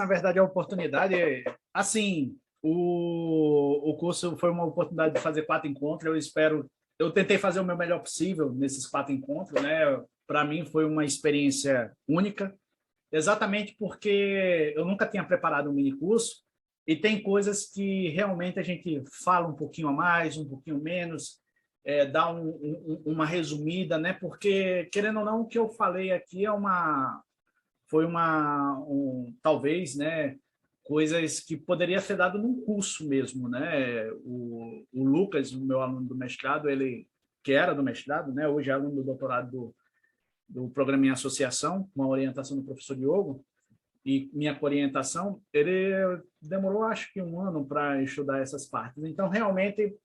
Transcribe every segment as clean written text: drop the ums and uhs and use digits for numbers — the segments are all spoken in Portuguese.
na verdade, a oportunidade. Assim, o curso foi uma oportunidade de fazer 4 encontros. Eu tentei fazer o meu melhor possível nesses 4 encontros, né? Para mim foi uma experiência única, exatamente porque eu nunca tinha preparado um mini curso e tem coisas que realmente a gente fala um pouquinho a mais, um pouquinho menos, dá uma resumida, né? Porque, querendo ou não, o que eu falei aqui foi talvez, né, coisas que poderia ser dado num curso mesmo, né? O Lucas, o meu aluno do mestrado, ele que era do mestrado, né, hoje é aluno do doutorado do programa em associação, com a orientação do professor Diogo, e minha orientação, ele demorou, acho que 1 ano para estudar essas partes. Então, realmente,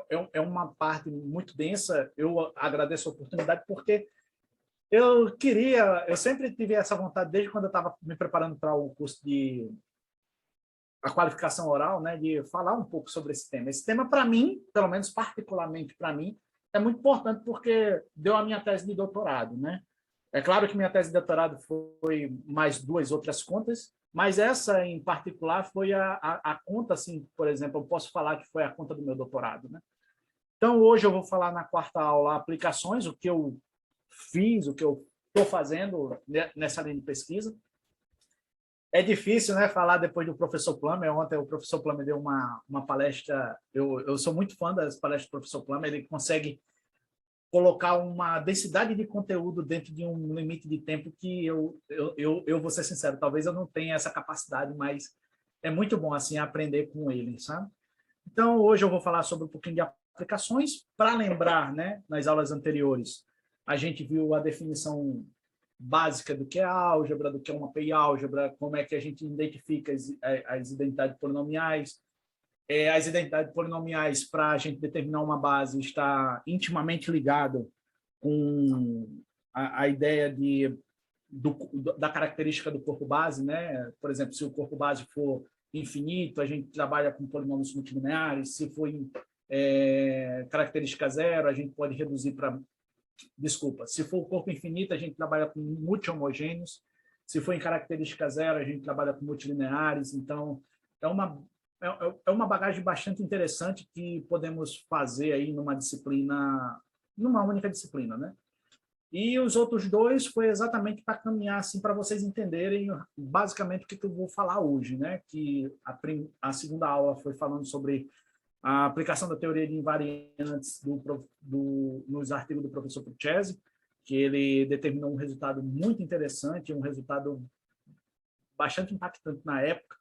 é uma parte muito densa. Eu agradeço a oportunidade, porque eu sempre tive essa vontade, desde quando eu estava me preparando para o curso de a qualificação oral, né, de falar um pouco sobre esse tema. Esse tema, para mim, pelo menos particularmente para mim, é muito importante porque deu a minha tese de doutorado, né? É claro que minha tese de doutorado foi mais 2 outras contas, mas essa em particular foi a conta, assim, por exemplo, eu posso falar que foi a conta do meu doutorado, né? Então, hoje eu vou falar na 4ª aula aplicações, o que eu fiz, o que eu estou fazendo nessa linha de pesquisa. É difícil, né, falar depois do professor Plummer. Ontem o professor Plummer deu uma palestra. Eu sou muito fã das palestras do professor Plummer. Ele consegue colocar uma densidade de conteúdo dentro de um limite de tempo que eu vou ser sincero, talvez eu não tenha essa capacidade, mas é muito bom assim aprender com ele, sabe? Então, hoje eu vou falar sobre um pouquinho de aplicações. Para lembrar, né, nas aulas anteriores, a gente viu a definição básica do que é álgebra, do que é uma API álgebra, como é que a gente identifica as identidades polinomiais. As identidades polinomiais, para a gente determinar uma base, está intimamente ligado com a ideia da característica do corpo base, né? Por exemplo, se o corpo base for infinito, a gente trabalha com polinômios multilineares. Se for característica zero, a gente pode reduzir para... Desculpa, se for o corpo infinito, a gente trabalha com multi-homogêneos. Se for em característica zero, a gente trabalha com multilineares. Então, é uma bagagem bastante interessante que podemos fazer aí numa disciplina, numa única disciplina, né? E os outros 2 foi exatamente para caminhar assim para vocês entenderem basicamente o que eu vou falar hoje, né? Que a 2ª aula foi falando sobre a aplicação da teoria de invariantes nos artigos do professor Pucchesi, que ele determinou um resultado muito interessante, um resultado bastante impactante na época,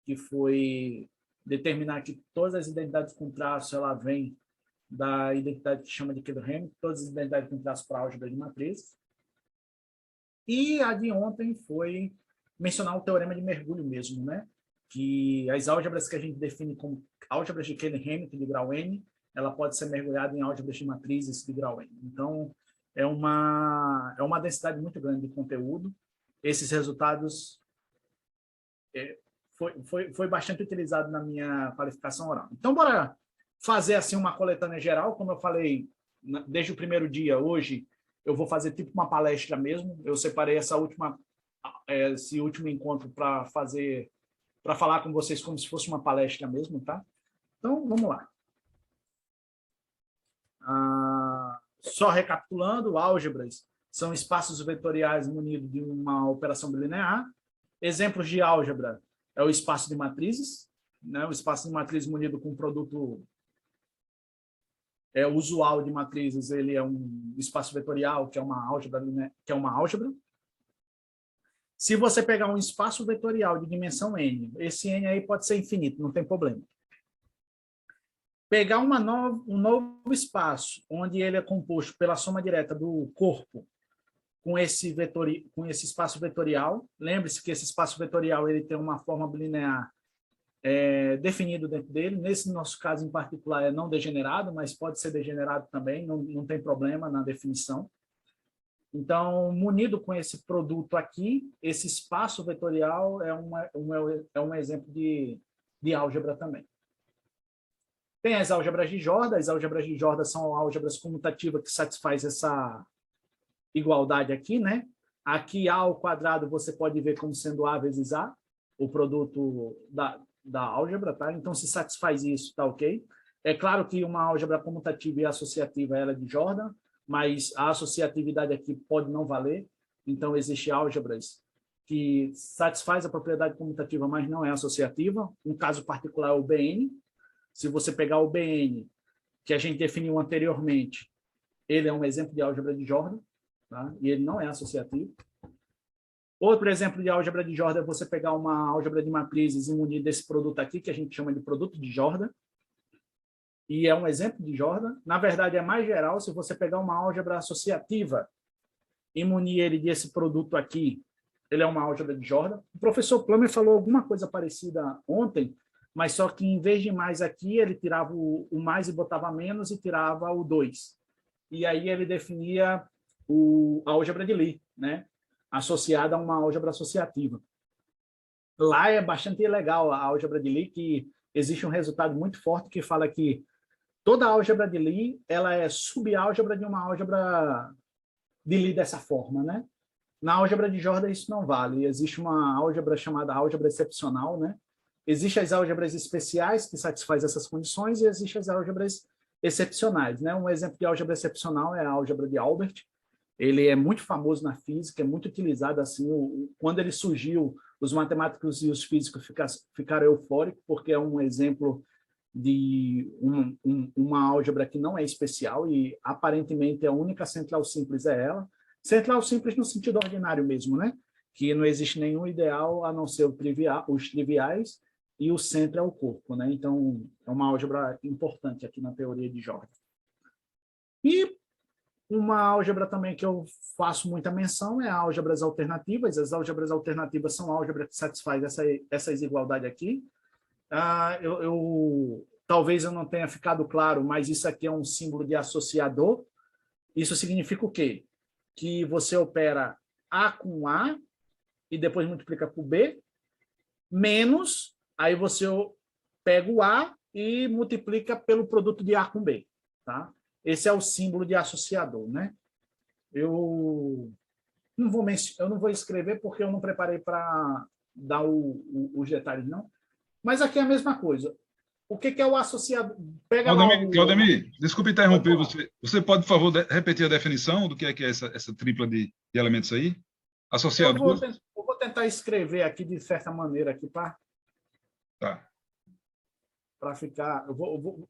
que foi determinar que todas as identidades com traço ela vem da identidade que chama de Keller-Hamilton, todas as identidades com traço para álgebra de matrizes. E a de ontem foi mencionar o teorema de mergulho mesmo, né? Que as álgebras que a gente define como álgebras de Keller-Hamilton de grau N, ela pode ser mergulhada em álgebras de matrizes de grau N. Então, é uma densidade muito grande de conteúdo. Esses resultados foi bastante utilizado na minha qualificação oral. Então, bora fazer assim uma coletânea geral. Como eu falei, desde o primeiro dia, hoje, eu vou fazer tipo uma palestra mesmo. Eu separei esse último encontro para falar com vocês como se fosse uma palestra mesmo, tá? Então, vamos lá. Só recapitulando, álgebras são espaços vetoriais munidos de uma operação bilinear. Exemplos de álgebra é o espaço de matrizes, né? O espaço de matrizes munido com um produto usual de matrizes, ele é um espaço vetorial, que é uma álgebra, né? Que é uma álgebra. Se você pegar um espaço vetorial de dimensão n, esse n aí pode ser infinito, não tem problema. Pegar um novo espaço, onde ele é composto pela soma direta do corpo com esse espaço vetorial. Lembre-se que esse espaço vetorial ele tem uma forma bilinear definido dentro dele. Nesse nosso caso em particular é não degenerado, mas pode ser degenerado também, não tem problema na definição. Então, munido com esse produto aqui, esse espaço vetorial é um exemplo de álgebra também. Tem as álgebras de Jordan. As álgebras de Jordan são álgebras comutativas que satisfazem essa igualdade aqui, né? Aqui A ao quadrado você pode ver como sendo A vezes A. o produto da álgebra, tá? Então, se satisfaz isso, tá ok? É claro que uma álgebra comutativa e associativa ela é de Jordan, mas a associatividade aqui pode não valer. Então, existem álgebras que satisfaz a propriedade comutativa, mas não é associativa. Um caso particular é o BN. Se você pegar o BN, que a gente definiu anteriormente, ele é um exemplo de álgebra de Jordan, tá? E ele não é associativo. Outro exemplo de álgebra de Jordan é você pegar uma álgebra de matrizes e munir desse produto aqui, que a gente chama de produto de Jordan, e é um exemplo de Jordan. Na verdade, é mais geral, se você pegar uma álgebra associativa e munir ele desse produto aqui, ele é uma álgebra de Jordan. O professor Plummer falou alguma coisa parecida ontem, mas só que em vez de mais aqui, ele tirava o mais e botava menos e tirava o 2. E aí ele definia a álgebra de Lie, né? Associada a uma álgebra associativa. Lá é bastante legal a álgebra de Lie, que existe um resultado muito forte que fala que toda a álgebra de Lie ela é subálgebra de uma álgebra de Lie dessa forma, né? Na álgebra de Jordan isso não vale. Existe uma álgebra chamada álgebra excepcional, né? Existem as álgebras especiais que satisfazem essas condições e existem as álgebras excepcionais, né? Um exemplo de álgebra excepcional é a álgebra de Albert. Ele é muito famoso na física, é muito utilizado assim. Quando ele surgiu, os matemáticos e os físicos ficaram eufóricos, porque é um exemplo de uma álgebra que não é especial e aparentemente a única central simples é ela. Central simples no sentido ordinário mesmo, né? Que não existe nenhum ideal a não ser os triviais e o centro é o corpo, né? Então, é uma álgebra importante aqui na teoria de Jordan. E uma álgebra também que eu faço muita menção é álgebras alternativas. As álgebras alternativas são álgebras que satisfazem essa desigualdade aqui. Talvez eu não tenha ficado claro, mas isso aqui é um símbolo de associador. Isso significa o quê? Que você opera A com A e depois multiplica por B, menos, aí você pega o A e multiplica pelo produto de A com B. Tá? Esse é o símbolo de associador, né? Eu não vou escrever porque eu não preparei para dar os detalhes, não. Mas aqui é a mesma coisa. O que é o associador? Pega Claudemir, desculpe interromper você. Você pode, por favor, repetir a definição do que é essa tripla de elementos aí? Associador? Eu vou tentar escrever aqui de certa maneira aqui para ficar.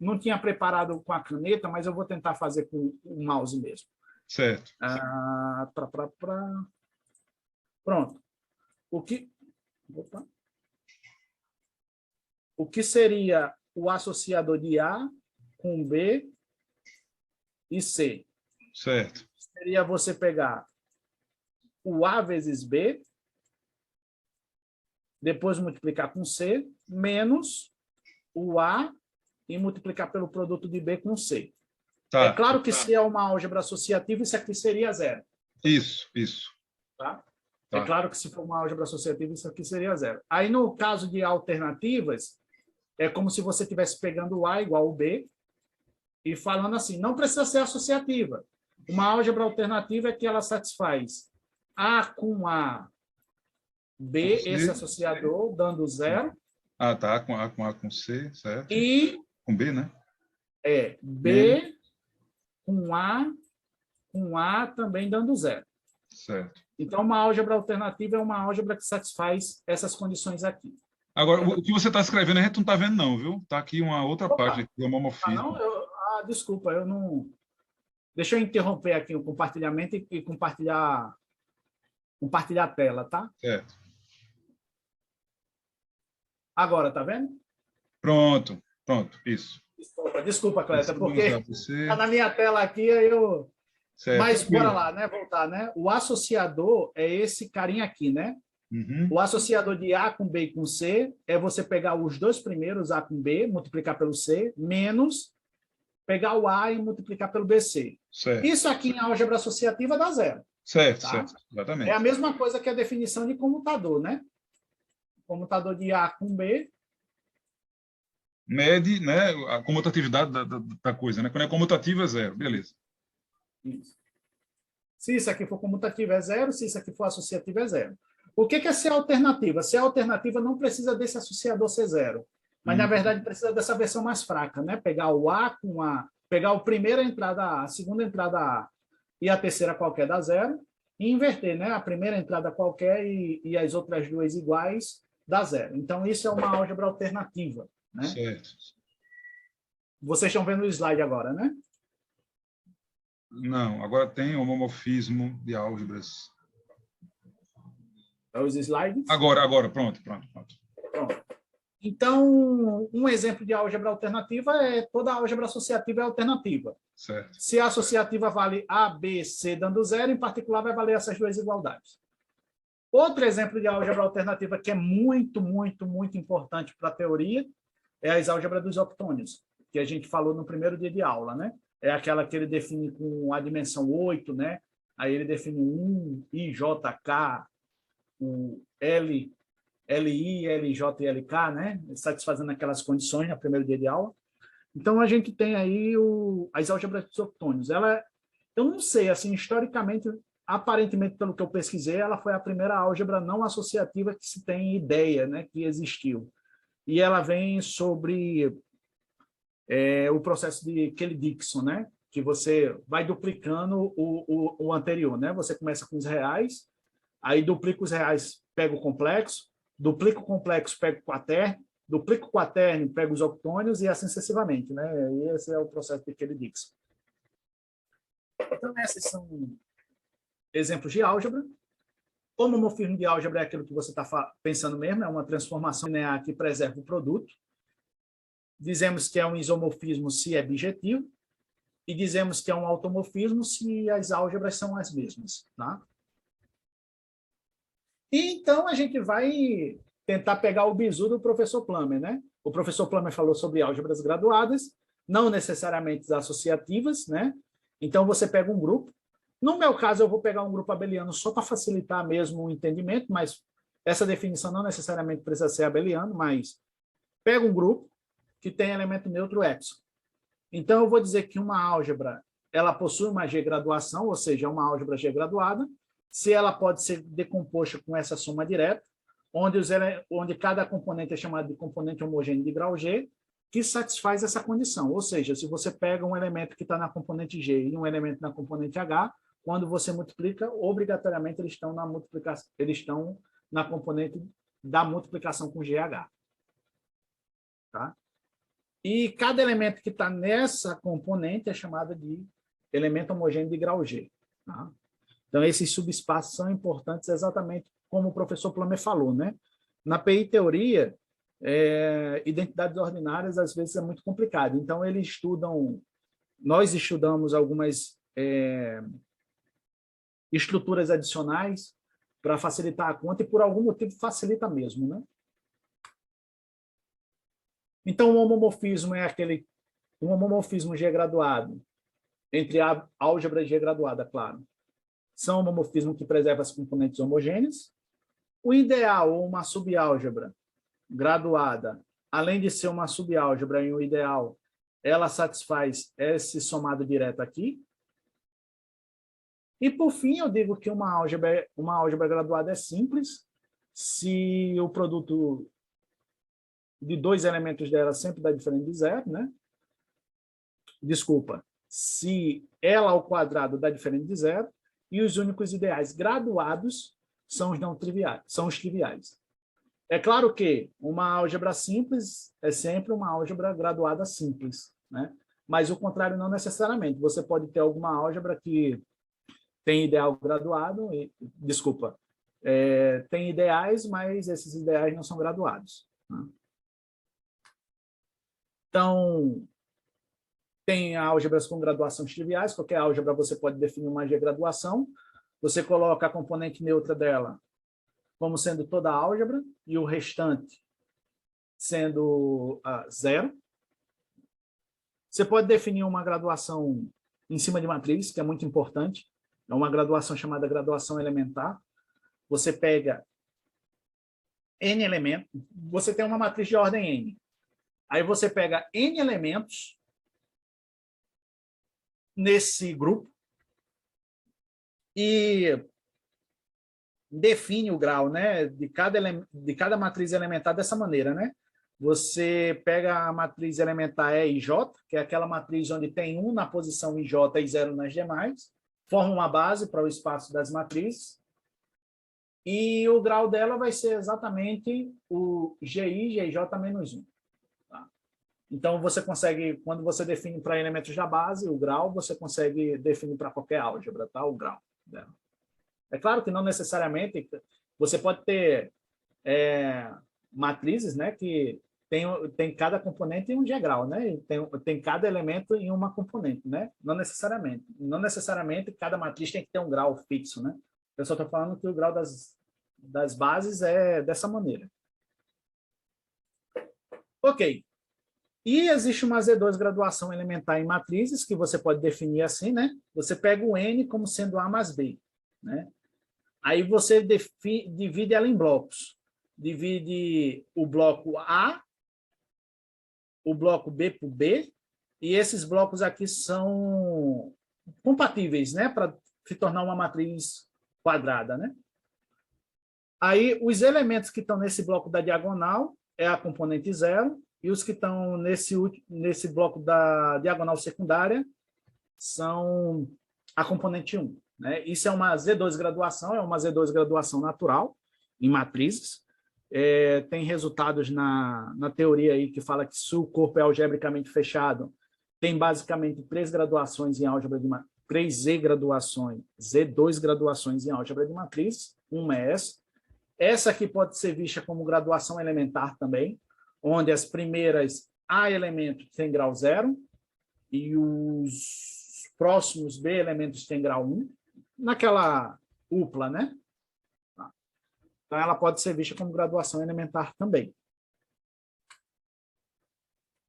Não tinha preparado com a caneta, mas eu vou tentar fazer com o mouse mesmo. Certo. Pronto. O que seria o associador de A com B e C? Certo. Seria você pegar o A vezes B, depois multiplicar com C, menos o A e multiplicar pelo produto de B com C. Tá. É claro que se é uma álgebra associativa, isso aqui seria zero. Isso. Tá? É claro que se for uma álgebra associativa, isso aqui seria zero. Aí, no caso de alternativas, é como se você estivesse pegando o A igual ao B e falando assim, não precisa ser associativa. Uma álgebra alternativa é que ela satisfaz A com A, B, esse associador, dando zero. Tá. Com A com C, certo. E com B, né? B com A também dando zero. Certo. Então, uma álgebra alternativa é uma álgebra que satisfaz essas condições aqui. Agora, o que você está escrevendo, a gente não está vendo, não, viu? Está aqui uma outra página, que é o homomorfismo. Desculpa, eu não... Deixa eu interromper aqui o compartilhamento e compartilhar a tela, tá? Certo. Agora, tá vendo? Pronto, isso. Desculpa, Cléber, porque está na minha tela aqui, eu... Certo. Mas bora lá, né? Voltar, né? O associador é esse carinha aqui, né? Uhum. O associador de A com B e com C é você pegar os dois primeiros, A com B, multiplicar pelo C, menos pegar o A e multiplicar pelo BC. Certo. Isso aqui em álgebra associativa dá zero. Certo, tá? certo, exatamente. É a mesma coisa que a definição de comutador, né? Comutador de A com B. Mede, né, a comutatividade da coisa, né? Quando é comutativa é zero, beleza. Isso. Se isso aqui for comutativo é zero, se isso aqui for associativo é zero. O que é ser alternativa? Ser alternativa não precisa desse associador C0, mas, na verdade, precisa dessa versão mais fraca, né? Pegar o A com A, pegar a primeira entrada A, a segunda entrada A e a terceira qualquer da zero, e inverter, né? A primeira entrada qualquer e as outras duas iguais dá zero. Então, isso é uma álgebra alternativa, né? Certo. Vocês estão vendo o slide agora, né? Não, agora tem homomorfismo de álgebras. É os slides? Agora, pronto. Pronto. Então, um exemplo de álgebra alternativa é toda álgebra associativa é alternativa. Certo. Se a associativa vale A, B, C dando zero, em particular vai valer essas duas igualdades. Outro exemplo de álgebra alternativa que é muito, muito, muito importante para a teoria é a álgebra dos octônios, que a gente falou no primeiro dia de aula, né? É aquela que ele define com a dimensão 8, né? Aí ele define 1, I, J, K, o L, LI, LJ e LK, né? Satisfazendo aquelas condições no primeiro dia de aula. Então, a gente tem aí as álgebras dos octônios. Eu não sei, assim, historicamente, aparentemente, pelo que eu pesquisei, ela foi a primeira álgebra não associativa que se tem ideia, né, que existiu. E ela vem sobre o processo de Kelly-Dixon, né? Que você vai duplicando o anterior, né? Você começa com os reais, aí duplica os reais, pega o complexo, duplica o complexo, pega o quaterno, duplica o quaterno, pega os octônios e assim sucessivamente, né? E esse é o processo de Kelly-Dixon. Então, esses são exemplos de álgebra. Homomorfismo de álgebra é aquilo que você está pensando mesmo, é uma transformação linear que preserva o produto. Dizemos que é um isomorfismo se é bijetivo, e dizemos que é um automorfismo se as álgebras são as mesmas, tá? E então a gente vai tentar pegar o bizu do professor Plummer, né? O professor Plummer falou sobre álgebras graduadas, não necessariamente associativas, né? Então você pega um grupo. No meu caso, eu vou pegar um grupo abeliano só para facilitar mesmo o entendimento, mas essa definição não necessariamente precisa ser abeliano, mas pega um grupo que tem elemento neutro epsilon. Então, eu vou dizer que uma álgebra ela possui uma G-graduação, ou seja, uma álgebra G-graduada, se ela pode ser decomposta com essa soma direta, onde cada componente é chamado de componente homogêneo de grau G, que satisfaz essa condição. Ou seja, se você pega um elemento que está na componente G e um elemento na componente H, quando você multiplica, obrigatoriamente eles estão na componente da multiplicação com GH. Tá? E cada elemento que está nessa componente é chamado de elemento homogêneo de grau G. Tá? Então, esses subespaços são importantes exatamente como o professor Plummer falou, né? Na PI teoria, identidades ordinárias às vezes é muito complicado. Então, nós estudamos algumas estruturas adicionais para facilitar a conta e por algum motivo facilita mesmo, né? Então, o homomorfismo é um homomorfismo G-graduado, entre a álgebra G-graduada, claro. São homomorfismos que preservam as componentes homogêneas. O ideal, ou uma subálgebra graduada, além de ser uma subálgebra e o ideal, ela satisfaz esse somado direto aqui. E, por fim, eu digo que uma álgebra graduada é simples, se o produto de dois elementos dela sempre dá diferente de zero, né? Desculpa, se ela ao quadrado dá diferente de zero, e os únicos ideais graduados são os não triviais, são os triviais. É claro que uma álgebra simples é sempre uma álgebra graduada simples, né? Mas o contrário não necessariamente. Você pode ter alguma álgebra que tem ideal graduado, tem ideais, mas esses ideais não são graduados. Né? Então, tem álgebras com graduações triviais, qualquer álgebra você pode definir uma G-graduação, você coloca a componente neutra dela como sendo toda a álgebra e o restante sendo zero. Você pode definir uma graduação em cima de matriz, que é muito importante, é uma graduação chamada graduação elementar. Você pega N elementos, você tem uma matriz de ordem N, aí você pega N elementos nesse grupo e define o grau, né, de cada matriz elementar dessa maneira, né? Você pega a matriz elementar E e J, que é aquela matriz onde tem 1 na posição em J e 0 nas demais, forma uma base para o espaço das matrizes, e o grau dela vai ser exatamente o GI, GJ menos 1. Tá? Então, você consegue, quando você define para elementos da base, o grau, você consegue definir para qualquer álgebra, tá? O grau dela. É claro que não necessariamente, você pode ter matrizes, né, que tem cada componente em um diagrau, né? Tem cada elemento em uma componente, né? Não necessariamente. Não necessariamente cada matriz tem que ter um grau fixo, né? Eu só estou falando que o grau das bases é dessa maneira. Ok. E existe uma Z2 graduação elementar em matrizes, que você pode definir assim, né? Você pega o N como sendo A mais B, né? Aí você divide ela em blocos. Divide o bloco A, o bloco B por B, e esses blocos aqui são compatíveis, né? Para se tornar uma matriz quadrada, né? Aí, os elementos que estão nesse bloco da diagonal é a componente 0, e os que estão nesse bloco da diagonal secundária são a componente 1. Né? Isso é uma Z2 graduação, é uma Z2 graduação natural em matrizes. Tem resultados na teoria aí que fala que se o corpo é algebricamente fechado, tem basicamente 3 graduações em álgebra de 3 Z graduações, Z2 graduações em álgebra de matrizes. Uma é essa. Essa aqui pode ser vista como graduação elementar também, onde as primeiras A elementos têm grau 0 e os próximos B elementos têm grau 1, naquela upla, né? Então, ela pode ser vista como graduação elementar também.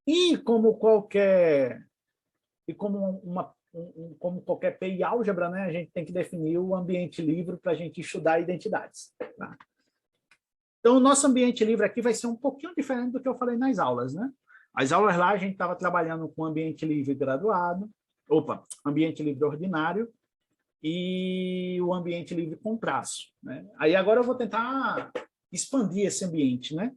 E como qualquer PI álgebra, né, a gente tem que definir o ambiente livre para a gente estudar identidades. Tá? Então, o nosso ambiente livre aqui vai ser um pouquinho diferente do que eu falei nas aulas, né? As aulas lá, a gente estava trabalhando com ambiente livre graduado, ambiente livre ordinário e o ambiente livre com traço, né? Aí agora eu vou tentar expandir esse ambiente, né?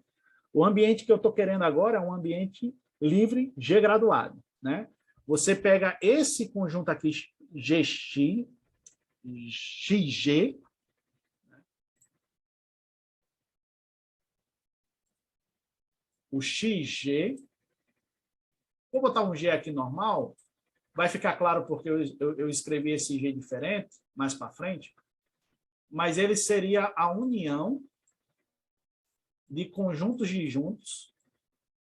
O ambiente que eu estou querendo agora é um ambiente livre G graduado, né? Você pega esse conjunto aqui, GX, XG, o XG, vou botar um G aqui normal, vai ficar claro porque eu escrevi esse G diferente, mais para frente, mas ele seria a união de conjuntos disjuntos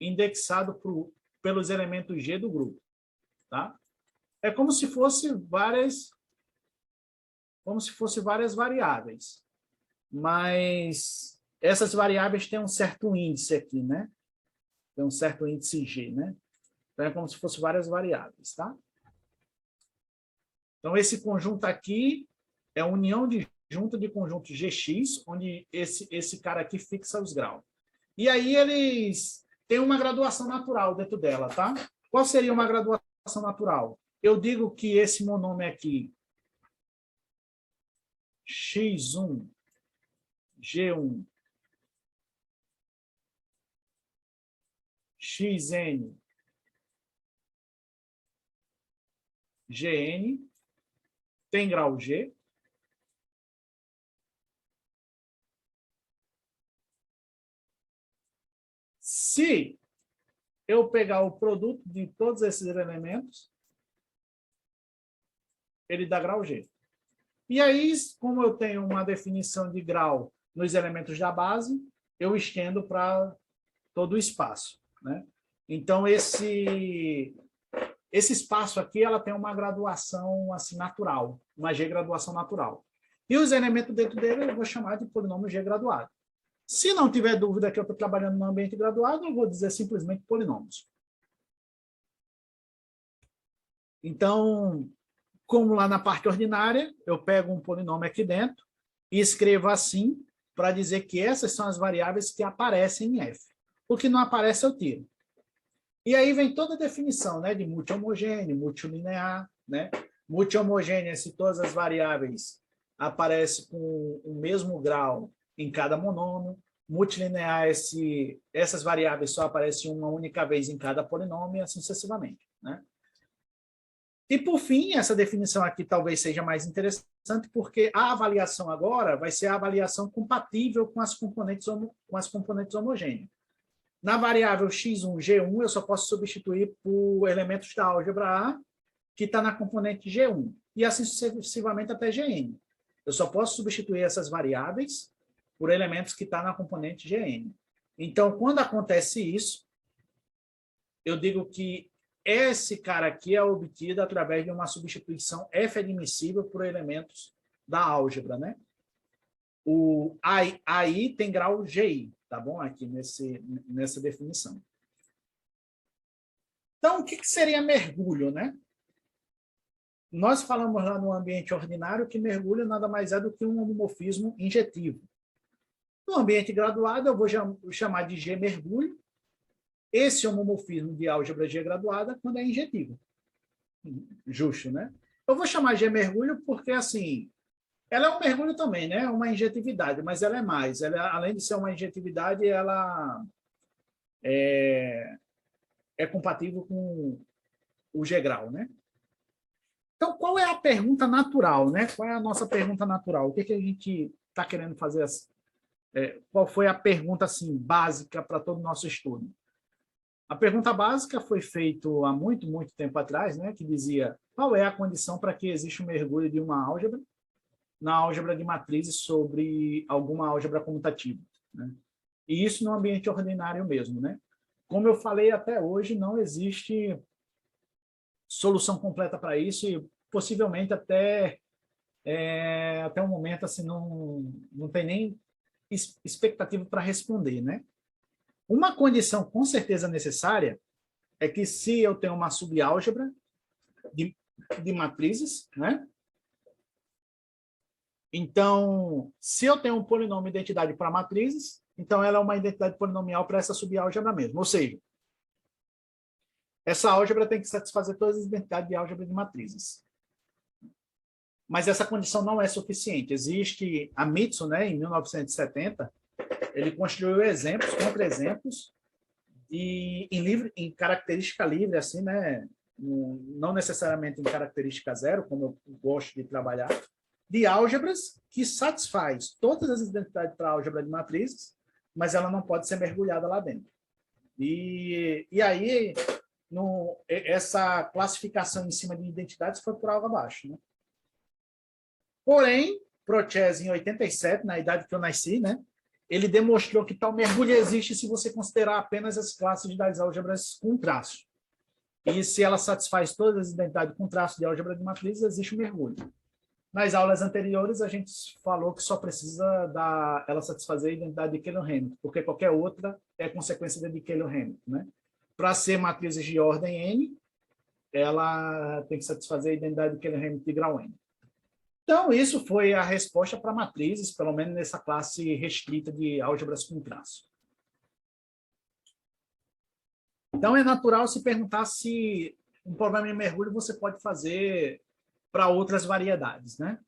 indexado pelos elementos G do grupo. Tá? É como se fosse várias variáveis, mas essas variáveis têm um certo índice aqui, né? Tem um certo índice G, né? Então, é como se fosse várias variáveis, tá? Então, esse conjunto aqui é a união disjunta de conjuntos GX, onde esse cara aqui fixa os graus. E aí, eles têm uma graduação natural dentro dela, tá? Qual seria uma graduação natural? Eu digo que esse monômio aqui, X1, G1, Xn, Gn, tem grau G. Se eu pegar o produto de todos esses elementos, ele dá grau G. E aí, como eu tenho uma definição de grau nos elementos da base, eu estendo para todo o espaço, né? Então, esse espaço aqui, ela tem uma graduação assim, natural, uma G graduação natural. E os elementos dentro dele eu vou chamar de polinômio G graduado. Se não tiver dúvida que eu estou trabalhando no ambiente graduado, eu vou dizer simplesmente polinômios. Então, como lá na parte ordinária, eu pego um polinômio aqui dentro e escrevo assim para dizer que essas são as variáveis que aparecem em F. O que não aparece, eu tiro. E aí vem toda a definição, né, de multi-homogêneo, multilinear, né? Multi-homogêneo é se todas as variáveis aparece com o mesmo grau em cada monômio. Multilinear, essas variáveis só aparecem uma única vez em cada polinômio, e assim sucessivamente, né? E, por fim, essa definição aqui talvez seja mais interessante, porque a avaliação agora vai ser a avaliação compatível com as componentes homogêneas. Na variável x1, g1, eu só posso substituir por elementos da álgebra A, que está na componente G1, e assim sucessivamente até Gn. Eu só posso substituir essas variáveis por elementos que estão na componente Gn. Então, quando acontece isso, eu digo que esse cara aqui é obtido através de uma substituição f admissível por elementos da álgebra, né? O AI tem grau GI, tá bom? Aqui nessa definição. Então, o que seria mergulho, né? Nós falamos lá no ambiente ordinário que mergulho nada mais é do que um homomorfismo injetivo. No ambiente graduado, eu vou chamar de G mergulho esse homomorfismo de álgebra G graduada quando é injetivo. Justo, né? Eu vou chamar G mergulho porque, assim, ela é um mergulho também, né? Uma injetividade, mas ela é mais. Ela, além de ser uma injetividade, ela é compatível com o G grau, né? Então, qual é a pergunta natural, né? Qual é a nossa pergunta natural? O que a gente está querendo fazer? Qual foi a pergunta assim, básica para todo o nosso estudo? A pergunta básica foi feita há muito, muito tempo atrás, né? Que dizia qual é a condição para que exista um mergulho de uma álgebra na álgebra de matrizes sobre alguma álgebra comutativa, né? E isso no ambiente ordinário mesmo, né? Como eu falei até hoje, não existe solução completa para isso e possivelmente até um momento assim não tem nem expectativa para responder, né? Uma condição com certeza necessária é que se eu tenho uma subálgebra de matrizes, né? Então, se eu tenho um polinômio identidade para matrizes, então ela é uma identidade polinomial para essa subálgebra mesmo, ou seja, essa álgebra tem que satisfazer todas as identidades de álgebra de matrizes. Mas essa condição não é suficiente. Existe a Mitsu, né, em 1970, ele construiu exemplos, contra-exemplos, e em característica livre, assim, né, não necessariamente em característica zero, como eu gosto de trabalhar, de álgebras que satisfaz todas as identidades para a álgebra de matrizes, mas ela não pode ser mergulhada lá dentro. E aí essa classificação em cima de identidades foi por água abaixo, né? Porém, Prochez, em 87, na idade que eu nasci, né, ele demonstrou que tal mergulho existe se você considerar apenas as classes das álgebras com traço. E se ela satisfaz todas as identidades com traço de álgebra de matrizes, existe um mergulho. Nas aulas anteriores, a gente falou que só precisa ela satisfazer a identidade de Caylor-Hamilton, porque qualquer outra é consequência de Caylor-Hamilton, né? Para ser matrizes de ordem N, ela tem que satisfazer a identidade de Caylor-Hamilton de grau N. Então, isso foi a resposta para matrizes, pelo menos nessa classe restrita de álgebras com traço. Então, é natural se perguntar se um problema de mergulho você pode fazer para outras variedades, né?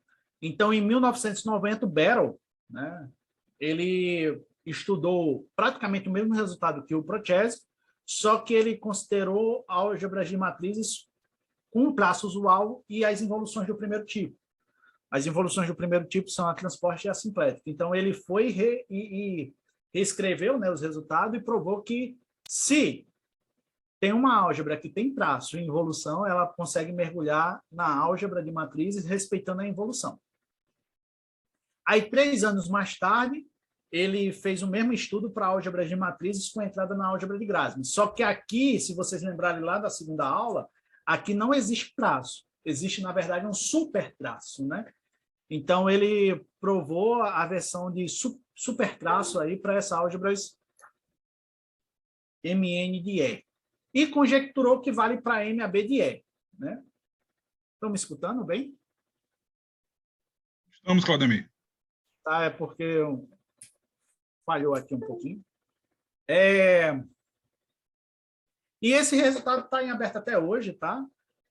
Então, em 1990, o Battle, né, ele estudou praticamente o mesmo resultado que o Prochez, só que ele considerou álgebras de matrizes com um traço usual e as involuções do primeiro tipo. As involuções do primeiro tipo são a transporte e a simplética. Então, ele foi e reescreveu, né, os resultados e provou que se tem uma álgebra que tem traço e involução, ela consegue mergulhar na álgebra de matrizes respeitando a involução. Aí, 3 anos mais tarde, ele fez o mesmo estudo para álgebras de matrizes com entrada na álgebra de Grassmann. Só que aqui, se vocês lembrarem lá da segunda aula, aqui não existe traço. Existe, na verdade, um supertraço, né? Então, ele provou a versão de supertraço aí para essa álgebras Mn de E. E conjecturou que vale para MAB de E. Né? Estão me escutando bem? Estamos, Claudemir. Tá, é porque falhou aqui um pouquinho. E esse resultado está em aberto até hoje, tá?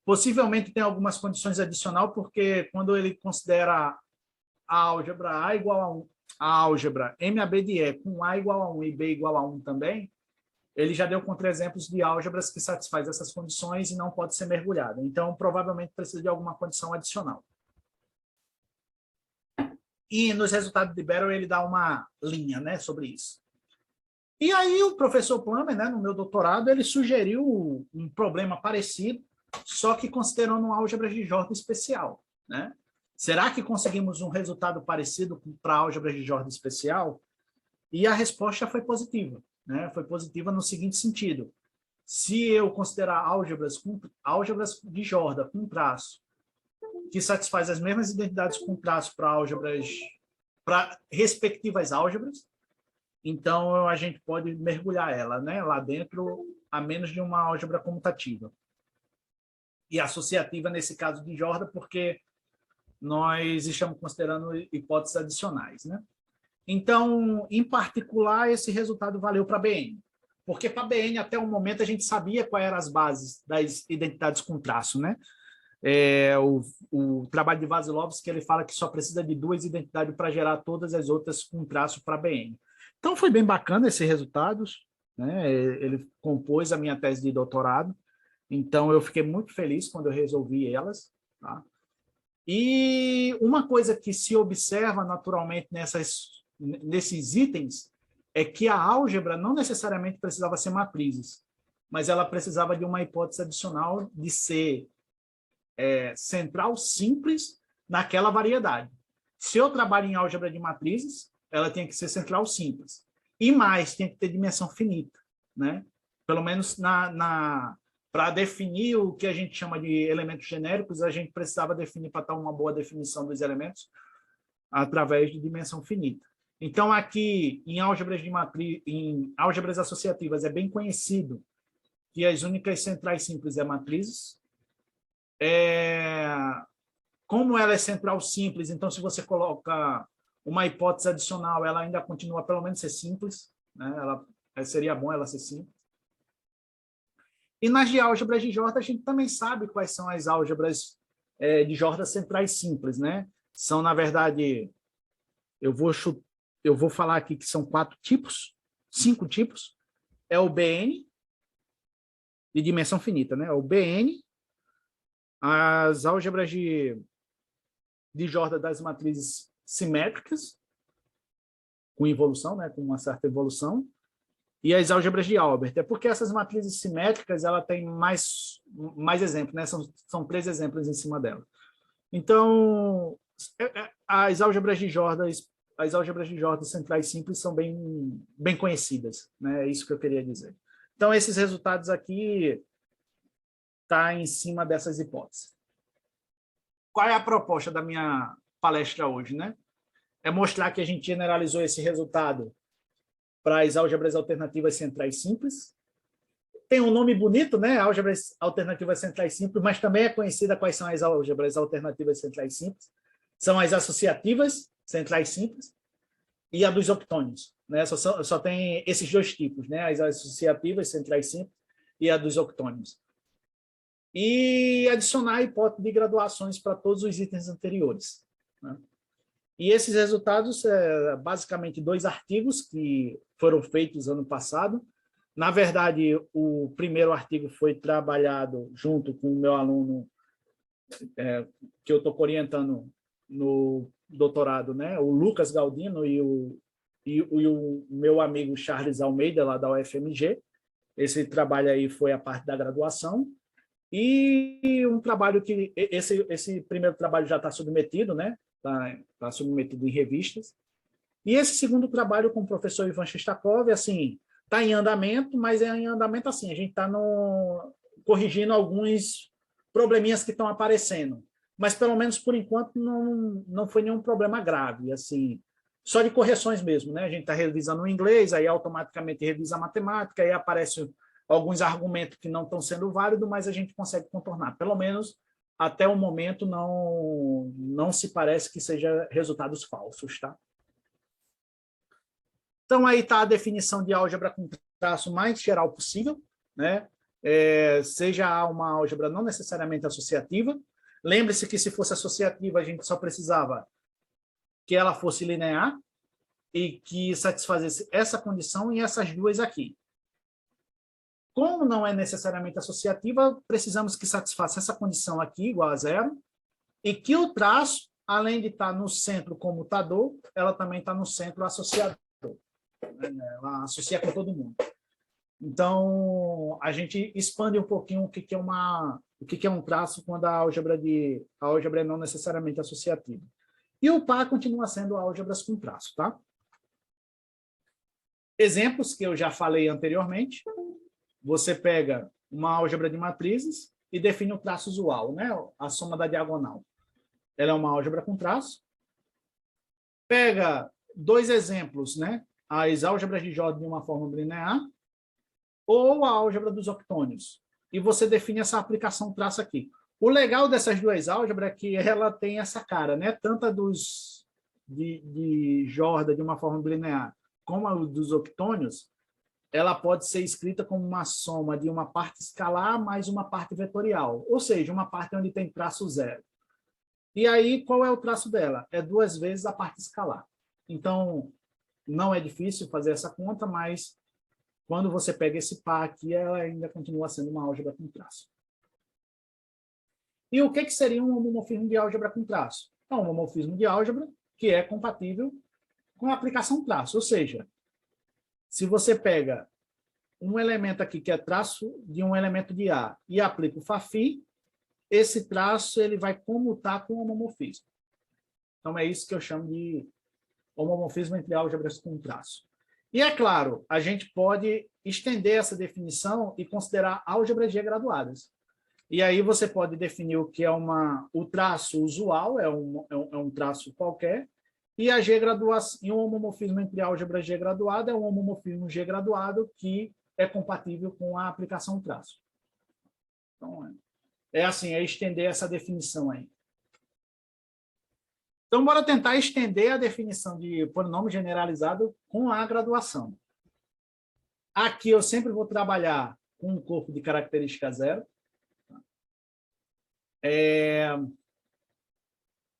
Possivelmente tem algumas condições adicionais, porque quando ele considera a álgebra A igual a 1, a álgebra MAB de E com A igual a 1 e B igual a 1 também, ele já deu contra-exemplos de álgebras que satisfaz essas condições e não pode ser mergulhada. Então, provavelmente precisa de alguma condição adicional. E nos resultados de Barrow ele dá uma linha, né, sobre isso. E aí o professor Plummer, né, no meu doutorado, ele sugeriu um problema parecido, só que considerando uma álgebra de Jordan especial, né? Será que conseguimos um resultado parecido para álgebra de Jordan especial? E a resposta foi positiva, né? Foi positiva no seguinte sentido: se eu considerar álgebras de Jordan com traço que satisfaz as mesmas identidades com traço para respectivas álgebras, então a gente pode mergulhar ela, né, lá dentro, a menos de uma álgebra comutativa. E associativa nesse caso de Jordan, porque nós estamos considerando hipóteses adicionais, né? Então, em particular, esse resultado valeu para a BN, porque para a BN, até o momento, a gente sabia quais eram as bases das identidades com traço, né? O trabalho de Vasilowski, ele fala que só precisa de 2 identidades para gerar todas as outras com traço para a BN. Então, foi bem bacana esses resultados, né? Ele compôs a minha tese de doutorado, então eu fiquei muito feliz quando eu resolvi elas, tá? E uma coisa que se observa naturalmente nesses itens é que a álgebra não necessariamente precisava ser matrizes, mas ela precisava de uma hipótese adicional de ser central simples naquela variedade. Se eu trabalho em álgebra de matrizes, ela tem que ser central simples. E mais, tem que ter dimensão finita, né? Pelo menos para definir o que a gente chama de elementos genéricos, a gente precisava definir, para dar uma boa definição dos elementos, através de dimensão finita. Então, aqui, em álgebras associativas, é bem conhecido que as únicas centrais simples é matrizes. Como ela é central simples, então, se você coloca uma hipótese adicional, ela ainda continua, pelo menos, ser simples, né? Seria bom ela ser simples. E nas de álgebras de Jordan, a gente também sabe quais são as álgebras de Jordan centrais simples, né? São, na verdade, eu vou falar aqui que são 5 tipos. É o BN, de dimensão finita, né? O BN, as álgebras de Jordan das matrizes simétricas, com evolução, né? Com uma certa evolução, e as álgebras de Albert. É porque essas matrizes simétricas ela tem mais exemplos, né? São 3 exemplos em cima dela. Então, as álgebras de Jordan centrais simples são bem conhecidas, né? É isso que eu queria dizer. Então, esses resultados aqui tá em cima dessas hipóteses. Qual é a proposta da minha palestra hoje, né? É mostrar que a gente generalizou esse resultado para as álgebras alternativas centrais simples. Tem um nome bonito, né? Álgebras alternativas centrais simples, mas também é conhecida quais são as álgebras alternativas centrais simples. São as associativas centrais simples e a dos octônios, né? Só tem esses 2 tipos, né? As associativas centrais simples e a dos octônios. E adicionar a hipótese de graduações para todos os itens anteriores, né? E esses resultados, basicamente 2 artigos que foram feitos ano passado. Na verdade, o primeiro artigo foi trabalhado junto com o meu aluno, que eu estou orientando no doutorado, né? O Lucas Galdino e o meu amigo Charles Almeida, lá da UFMG. Esse trabalho aí foi a parte da graduação. E um trabalho que... Esse primeiro trabalho já está submetido, né? Está submetido em revistas. E esse segundo trabalho com o professor Ivan Shestakov, assim, está em andamento, mas é em andamento assim, a gente está corrigindo alguns probleminhas que estão aparecendo. Mas, pelo menos, por enquanto, não foi nenhum problema grave, assim, só de correções mesmo, né? A gente está revisando o inglês, aí automaticamente revisa a matemática, aí aparecem alguns argumentos que não estão sendo válidos, mas a gente consegue contornar. Pelo menos, até o momento, não se parece que seja resultados falsos, tá? Então, aí está a definição de álgebra com traço mais geral possível, né? Seja uma álgebra não necessariamente associativa. Lembre-se que, se fosse associativa, a gente só precisava que ela fosse linear e que satisfazesse essa condição e essas duas aqui. Como não é necessariamente associativa, precisamos que satisfaça essa condição aqui, igual a zero, e que o traço, além de estar no centro comutador, ela também está no centro associador. Ela associa com todo mundo. Então, a gente expande um pouquinho o que é um traço quando a álgebra é não necessariamente associativa. E o par continua sendo álgebras com traço, tá? Exemplos que eu já falei anteriormente. Você pega uma álgebra de matrizes e define o traço usual, né? A soma da diagonal. Ela é uma álgebra com traço. Pega dois exemplos, né? As álgebras de Jordan de uma forma linear ou a álgebra dos octônios. E você define essa aplicação traço aqui. O legal dessas duas álgebras é que ela tem essa cara, né? Tanto a de Jordan de uma forma linear como a dos octônios, ela pode ser escrita como uma soma de uma parte escalar mais uma parte vetorial, ou seja, uma parte onde tem traço zero. E aí, qual é o traço dela? É 2 vezes a parte escalar. Então, não é difícil fazer essa conta, mas quando você pega esse par aqui, ela ainda continua sendo uma álgebra com traço. E o que seria um homomorfismo de álgebra com traço? É um homomorfismo de álgebra que é compatível com a aplicação traço, ou seja, se você pega um elemento aqui que é traço de um elemento de A e aplica o φ, esse traço ele vai comutar com o homomorfismo. Então é isso que eu chamo de homomorfismo entre álgebras com traço. E é claro, a gente pode estender essa definição e considerar álgebras G graduadas. E aí você pode definir o que é o traço usual, é um traço qualquer, e a G graduação, e um homomorfismo entre álgebra G graduada é um homomorfismo G graduado que é compatível com a aplicação traço. Então, é assim, é estender essa definição aí. Então, bora tentar estender a definição de polinômio generalizado com a graduação. Aqui eu sempre vou trabalhar com um corpo de característica zero.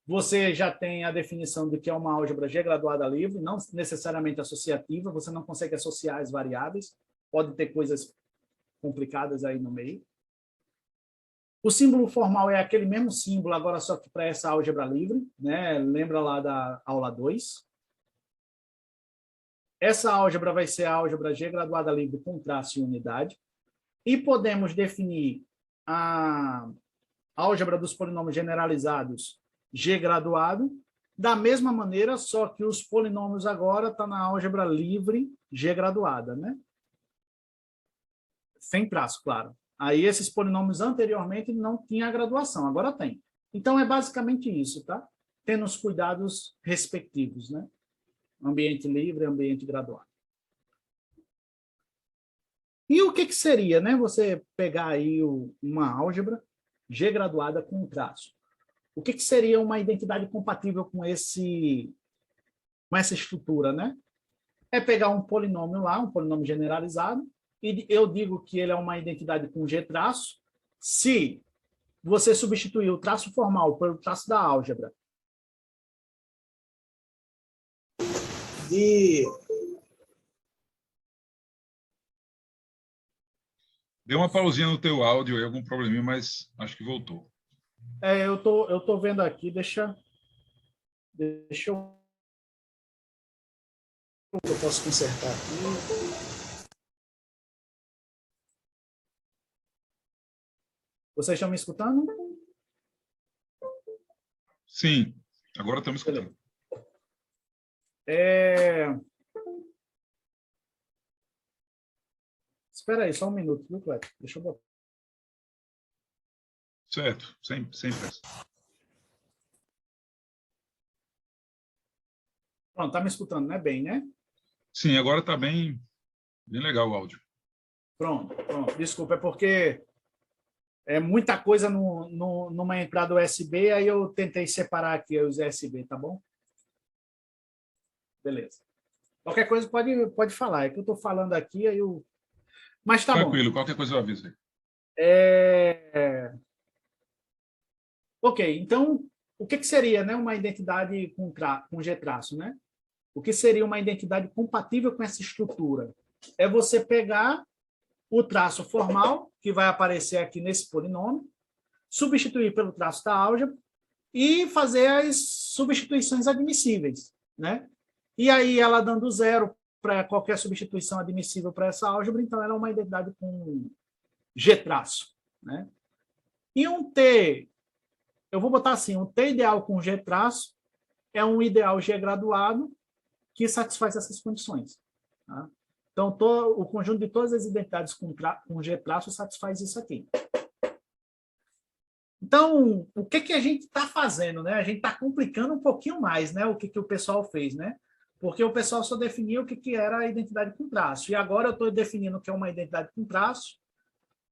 Você já tem a definição de que é uma álgebra G graduada livre, não necessariamente associativa, você não consegue associar as variáveis, pode ter coisas complicadas aí no meio. O símbolo formal é aquele mesmo símbolo, agora só que para essa álgebra livre, né? Lembra lá da aula 2. Essa álgebra vai ser a álgebra G graduada livre com traço e unidade. E podemos definir a álgebra dos polinômios generalizados G graduado, da mesma maneira, só que os polinômios agora estão na álgebra livre G graduada, né? Sem traço, claro. Aí esses polinômios anteriormente não tinham a graduação, agora tem. Então é basicamente isso, tá? Tendo os cuidados respectivos, né? Ambiente livre, ambiente graduado. E o que seria, né? Você pegar aí uma álgebra G graduada com traço. O que seria uma identidade compatível com essa estrutura, né? É pegar um polinômio lá, um polinômio generalizado, e eu digo que ele é uma identidade com G traço, se você substituir o traço formal pelo traço da álgebra Deu uma pausinha no teu áudio aí, algum probleminha, mas acho que voltou. Eu tô vendo aqui, deixa eu posso consertar aqui. Vocês estão me escutando? Sim, agora estamos escutando. Espera aí, só um minuto, viu, Cleber? Deixa eu botar. Certo, sem pressa. Pronto, tá me escutando, né? Bem, né? Sim, agora está bem legal o áudio. Pronto. Desculpa, é porque é muita coisa numa entrada USB, aí eu tentei separar aqui os USB, tá bom? Beleza. Qualquer coisa pode falar, é que eu estou falando aqui, aí eu... Mas tá Tranquilo, bom. qualquer coisa eu aviso aí. Ok, então o que seria, né, uma identidade com G-traço, né? O que seria uma identidade compatível com essa estrutura? É você pegar o traço formal, que vai aparecer aqui nesse polinômio, substituir pelo traço da álgebra e fazer as substituições admissíveis, né? E aí, ela dando zero para qualquer substituição admissível para essa álgebra, então ela é uma identidade com G-traço, né? E um T, eu vou botar assim, um T ideal com G-traço é um ideal G graduado que satisfaz essas condições. Tá? Então, o conjunto de todas as identidades com G-traço satisfaz isso aqui. Então, o que a gente está fazendo? Né? A gente está complicando um pouquinho mais, né? O que o pessoal fez, né? Porque o pessoal só definia o que era a identidade com traço. E agora eu estou definindo o que é uma identidade com traço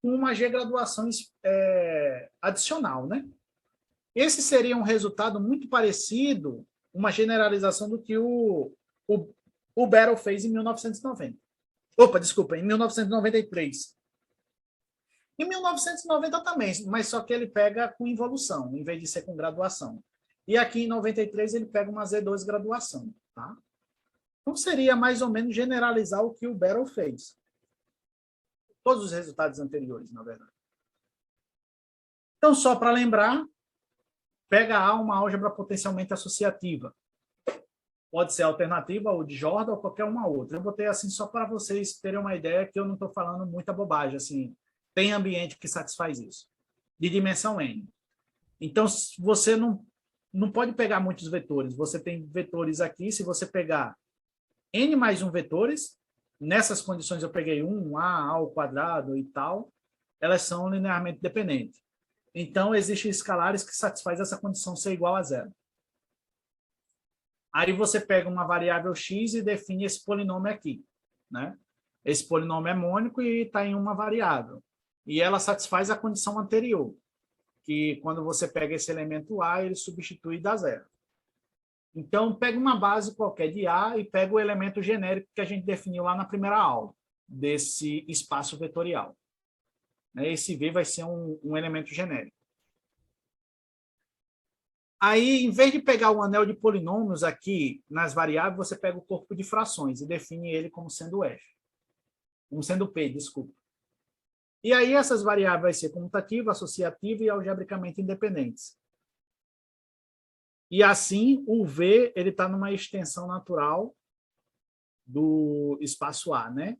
com uma G-graduação adicional, né? Esse seria um resultado muito parecido, uma generalização do que o Battle fez em 1990. Opa, desculpa, em 1993. Em 1990 também, mas só que ele pega com involução, em vez de ser com graduação. E aqui em 93 ele pega uma Z2 graduação. Tá? Então seria mais ou menos generalizar o que o Battle fez. Todos os resultados anteriores, na verdade. Então, só para lembrar, pega A uma álgebra potencialmente associativa. Pode ser alternativa ou de Jordan ou qualquer uma outra. Eu botei assim só para vocês terem uma ideia que eu não estou falando muita bobagem. Assim, tem ambiente que satisfaz isso. De dimensão N. Então, você não pode pegar muitos vetores. Você tem vetores aqui. Se você pegar N mais 1 vetores, nessas condições eu peguei 1, A ao quadrado e tal, elas são linearmente dependentes. Então, existem escalares que satisfazem essa condição ser igual a zero. Aí você pega uma variável x e define esse polinômio aqui. Né? Esse polinômio é mônico e está em uma variável. E ela satisfaz a condição anterior, que quando você pega esse elemento A, ele substitui e dá zero. Então, pega uma base qualquer de A e pega o elemento genérico que a gente definiu lá na primeira aula, desse espaço vetorial. Esse V vai ser um elemento genérico. Aí, em vez de pegar o anel de polinômios aqui nas variáveis, você pega o corpo de frações e define ele como sendo F. Como sendo P, desculpa. E aí, essas variáveis vão ser comutativa, associativa e algebricamente independentes. E assim, o V está numa extensão natural do espaço A, né?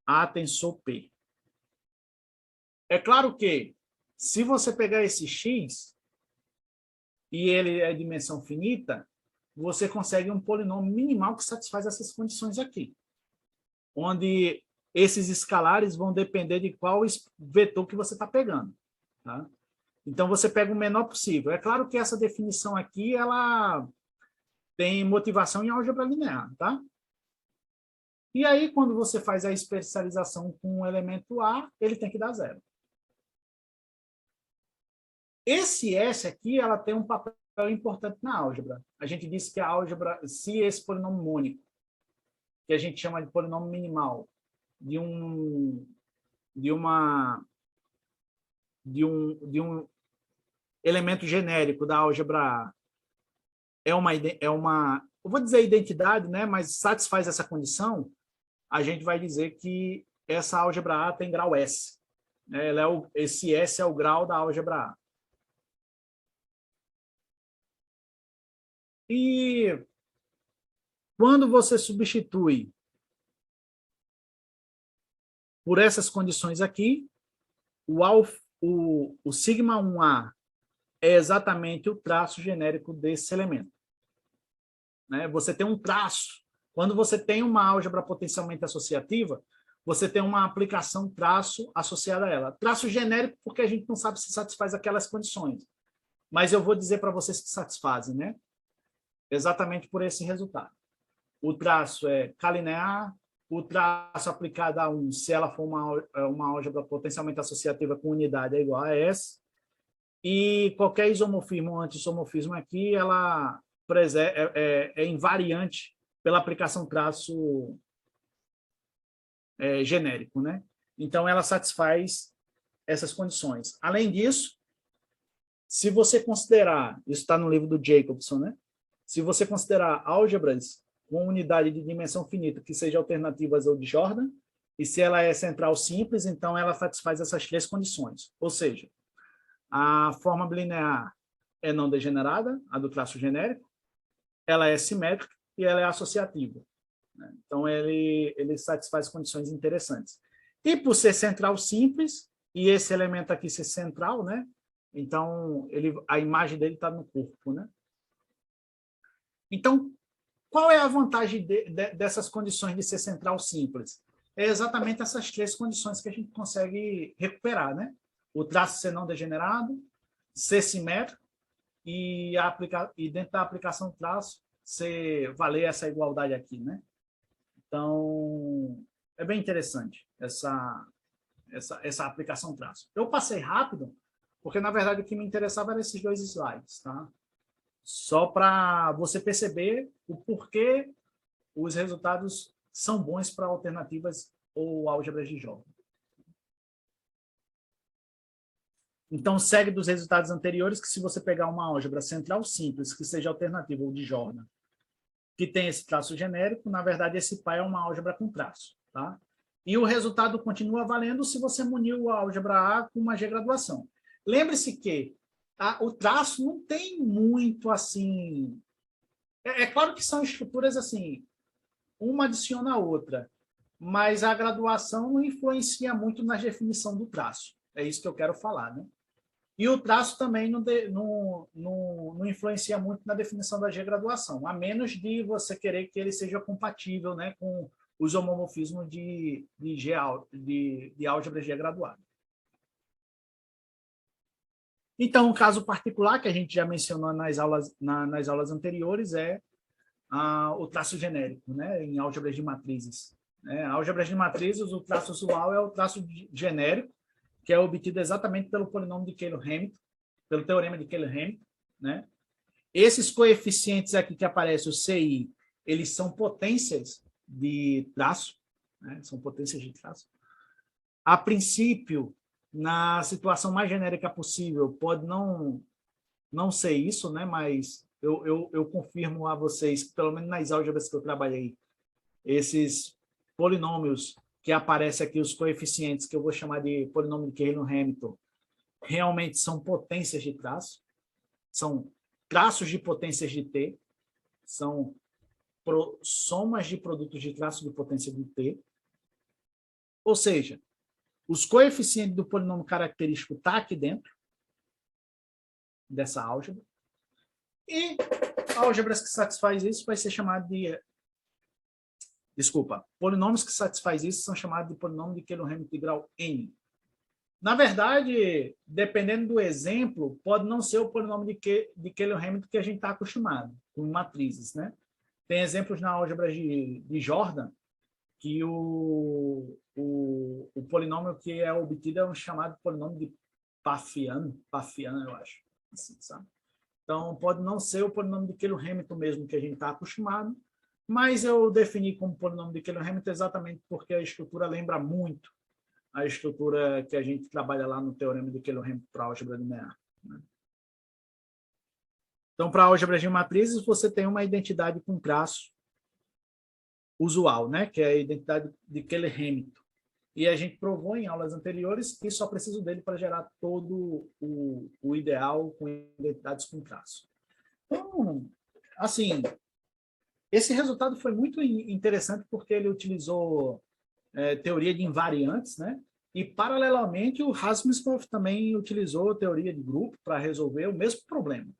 A tensor P. É claro que, se você pegar esse X, e ele é dimensão finita, você consegue um polinômio minimal que satisfaz essas condições aqui. Onde esses escalares vão depender de qual vetor que você está pegando. Tá? Então, você pega o menor possível. É claro que essa definição aqui, ela tem motivação em álgebra linear. Tá? E aí, quando você faz a especialização com o elemento A, ele tem que dar zero. Esse S aqui, ela tem um papel importante na álgebra. A gente disse que a álgebra, se esse polinômio mônico, que a gente chama de polinômio minimal, de um elemento genérico da álgebra A, é uma, eu vou dizer identidade, né, mas satisfaz essa condição, a gente vai dizer que essa álgebra A tem grau S. Esse S é o grau da álgebra A. E quando você substitui por essas condições aqui, o sigma 1A é exatamente o traço genérico desse elemento. Né? Você tem um traço. Quando você tem uma álgebra potencialmente associativa, você tem uma aplicação traço associada a ela. Traço genérico porque a gente não sabe se satisfaz aquelas condições. Mas eu vou dizer para vocês que satisfazem, né? Exatamente por esse resultado. O traço é K-linear, o traço aplicado a 1, se ela for uma álgebra potencialmente associativa com unidade, é igual a S. E qualquer isomorfismo ou anti-isomorfismo aqui, ela é invariante pela aplicação traço genérico. Né? Então, ela satisfaz essas condições. Além disso, Se você considerar, isso está no livro do Jacobson, né? Se você considerar álgebras com unidade de dimensão finita que sejam alternativas ou de Jordan, e se ela é central simples, então ela satisfaz essas 3 condições. Ou seja, a forma bilinear é não degenerada, a do traço genérico, ela é simétrica e ela é associativa. Então, ele satisfaz condições interessantes. E por ser central simples, e esse elemento aqui ser central, né? Então, a imagem dele está no corpo, né? Então, qual é a vantagem dessas condições de ser central simples? É exatamente essas 3 condições que a gente consegue recuperar, né? O traço ser não degenerado, ser simétrico e dentro da aplicação do traço valer essa igualdade aqui, né? Então, é bem interessante essa aplicação traço. Eu passei rápido, porque, na verdade, o que me interessava eram esses 2 slides, tá? Só para você perceber o porquê os resultados são bons para alternativas ou álgebras de Jordan. Então, segue dos resultados anteriores que se você pegar uma álgebra central simples, que seja alternativa ou de Jordan, que tem esse traço genérico, na verdade, esse π é uma álgebra com traço, tá? E o resultado continua valendo se você muniu a álgebra A com uma G-graduação. Lembre-se que o traço não tem muito assim... É claro que são estruturas assim, uma adiciona a outra, mas a graduação não influencia muito na definição do traço. É isso que eu quero falar, né? E o traço também não influencia muito na definição da G-graduação, a menos de você querer que ele seja compatível, né, com os homomorfismos de álgebra G-graduada. Então, um caso particular que a gente já mencionou nas aulas anteriores é o traço genérico, né, em álgebras de matrizes. Álgebras de matrizes, o traço usual é o traço genérico, que é obtido exatamente pelo polinômio de Caylor-Hamilton, pelo teorema de Caylor-Hamilton, né? Esses coeficientes aqui que aparecem, o CI, eles são potências de traço, né? São potências de traço. A princípio, na situação mais genérica possível, pode não ser isso, né? Mas eu confirmo a vocês, pelo menos nas álgebras que eu trabalhei, esses polinômios que aparecem aqui, os coeficientes, que eu vou chamar de polinômio de Caylor-Hamilton, realmente são potências de traço, são traços de potências de T, são somas de produtos de traço de potência de T. Ou seja, os coeficientes do polinômio característico estão aqui dentro dessa álgebra, e álgebras que satisfazem isso vai ser chamado de... Desculpa, polinômios que satisfazem isso são chamados de polinômio de Caylor-Hamilton de grau n. Na verdade, dependendo do exemplo, pode não ser o polinômio de Caylor-Hamilton que a gente está acostumado, com matrizes, né? Tem exemplos na álgebra de Jordan que o polinômio que é obtido é um chamado polinômio de Pfaffian, eu acho. Assim, sabe? Então, pode não ser o polinômio de Caylor-Hamilton mesmo que a gente está acostumado, mas eu defini como polinômio de Caylor-Hamilton exatamente porque a estrutura lembra muito a estrutura que a gente trabalha lá no teorema de Caylor-Hamilton para álgebra linear, né? Então, para álgebras de matrizes, você tem uma identidade com traço usual, né? Que é a identidade de Caylor-Hamilton. E a gente provou em aulas anteriores que só preciso dele para gerar todo o ideal com identidades com traço. Então, assim, esse resultado foi muito interessante porque ele utilizou teoria de invariantes, né? E, paralelamente, o Rasmussen também utilizou teoria de grupo para resolver o mesmo problema.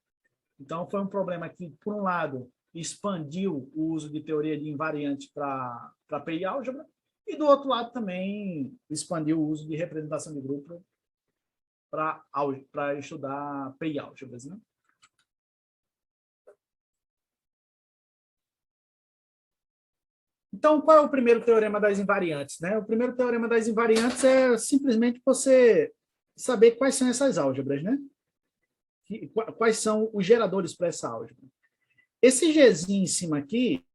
Então, foi um problema que, por um lado, expandiu o uso de teoria de invariantes para PI álgebra, e, do outro lado, também expandiu o uso de representação de grupo para estudar PI álgebras, né? Então, qual é o primeiro teorema das invariantes, né? O primeiro teorema das invariantes é simplesmente você saber quais são essas álgebras, né? Quais são os geradores para essa álgebra. Esse Gzinho em cima aqui,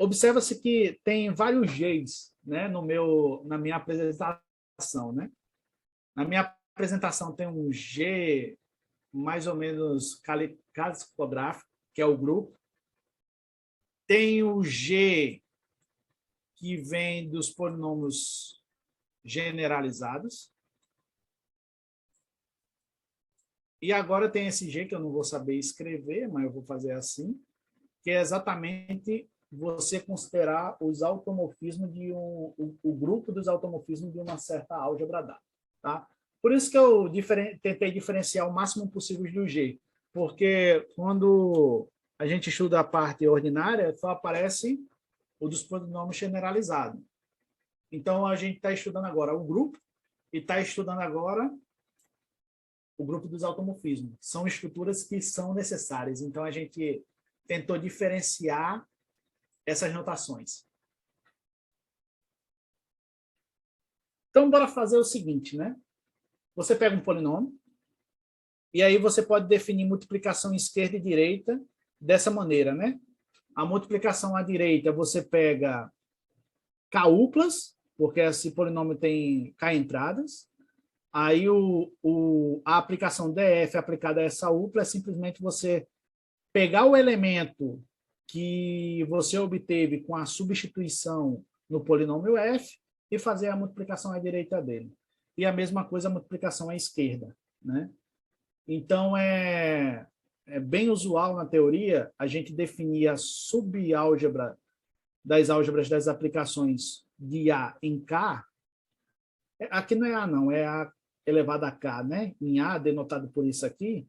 observa-se que tem vários Gs, né, na minha apresentação, né? Na minha apresentação tem um G mais ou menos casicográfico, que é o grupo. Tem o G, que vem dos polinômios generalizados. E agora tem esse G, que eu não vou saber escrever, mas eu vou fazer assim, que é exatamente você considerar os automorfismos de o grupo dos automorfismos de uma certa álgebra dada. Tá? Por isso que eu tentei diferenciar o máximo possível do G, porque quando a gente estuda a parte ordinária, só aparece o dos polinômios generalizados. Então, a gente está estudando agora o grupo e está estudando agora o grupo dos automorfismos. São estruturas que são necessárias. Então, a gente tentou diferenciar essas notações. Então, bora fazer o seguinte, né? Você pega um polinômio e aí você pode definir multiplicação esquerda e direita dessa maneira, né? A multiplicação à direita, você pega k-uplas, porque esse polinômio tem k entradas. Aí a aplicação df aplicada a essa upla é simplesmente você pegar o elemento que você obteve com a substituição no polinômio f e fazer a multiplicação à direita dele. E a mesma coisa a multiplicação à esquerda, né? Então, é bem usual na teoria a gente definir a subálgebra das álgebras das aplicações de A em K. Aqui não é A, não, é A elevado a K, né? Em A, denotado por isso aqui,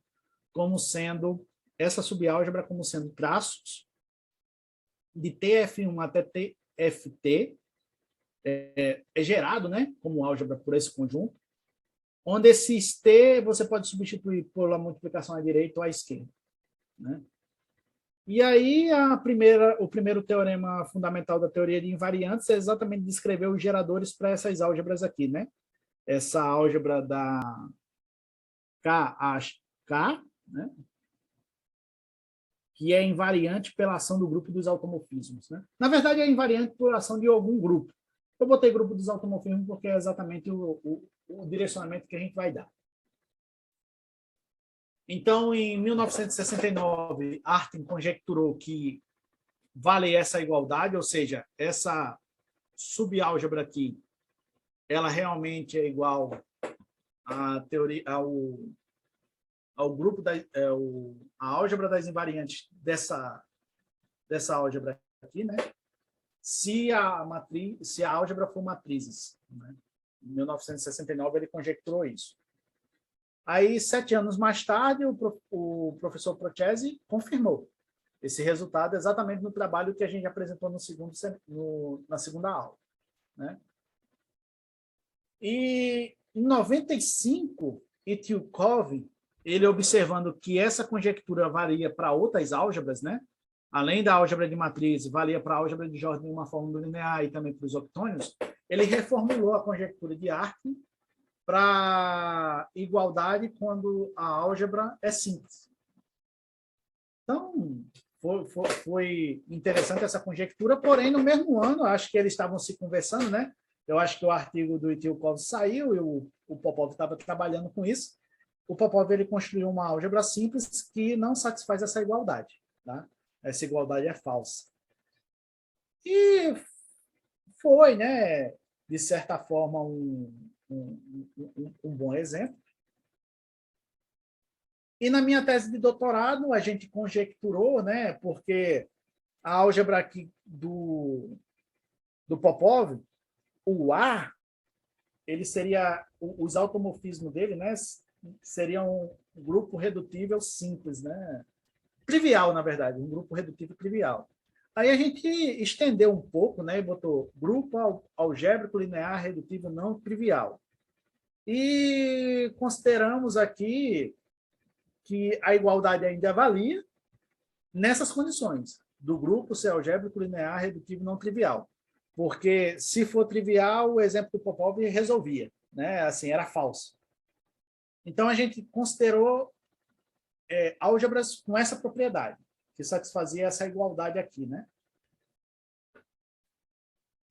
como sendo essa subálgebra como sendo traços de TF1 até TFT, é gerado, né, como álgebra por esse conjunto, onde esses T você pode substituir pela multiplicação à direita ou à esquerda, né? E aí o primeiro teorema fundamental da teoria de invariantes é exatamente descrever os geradores para essas álgebras aqui, né? Essa álgebra da KH, né? Que é invariante pela ação do grupo dos automorfismos, né? Na verdade, é invariante por ação de algum grupo. Eu botei grupo dos automorfismos porque é exatamente o direcionamento que a gente vai dar. Então, em 1969, Artin conjecturou que vale essa igualdade, ou seja, essa subálgebra aqui, ela realmente é igual à teoria, ao grupo a álgebra das invariantes dessa álgebra aqui, né? Se a álgebra for matrizes, né? Em 1969 ele conjecturou isso. Aí 7 anos mais tarde o professor Procesi confirmou esse resultado exatamente no trabalho que a gente apresentou na segunda aula, né? E em 95, Itiukov, ele observando que essa conjectura valia para outras álgebras, né? Além da álgebra de matriz, valia para a álgebra de Jordan em uma fórmula linear e também para os octônios, ele reformulou a conjectura de Artin para igualdade quando a álgebra é simples. Então, foi interessante essa conjectura, porém, no mesmo ano, acho que eles estavam se conversando, né? Eu acho que o artigo do Itiukov saiu e o Popov estava trabalhando com isso. O Popov ele construiu uma álgebra simples que não satisfaz essa igualdade, tá? Essa igualdade é falsa. E foi, né, de certa forma, um bom exemplo. E na minha tese de doutorado, a gente conjecturou, né, porque a álgebra aqui do Popov, o A, ele seria, os automorfismos dele, né, seriam um grupo redutível simples, né? Trivial, na verdade, um grupo redutível trivial. Aí a gente estendeu um pouco, né, e botou grupo algébrico linear redutível não trivial. E consideramos aqui que a igualdade ainda valia nessas condições, do grupo ser algébrico linear redutível não trivial. Porque se for trivial, o exemplo do Popov resolvia, né? Assim, era falso. Então a gente considerou álgebras com essa propriedade, que satisfazia essa igualdade aqui, né?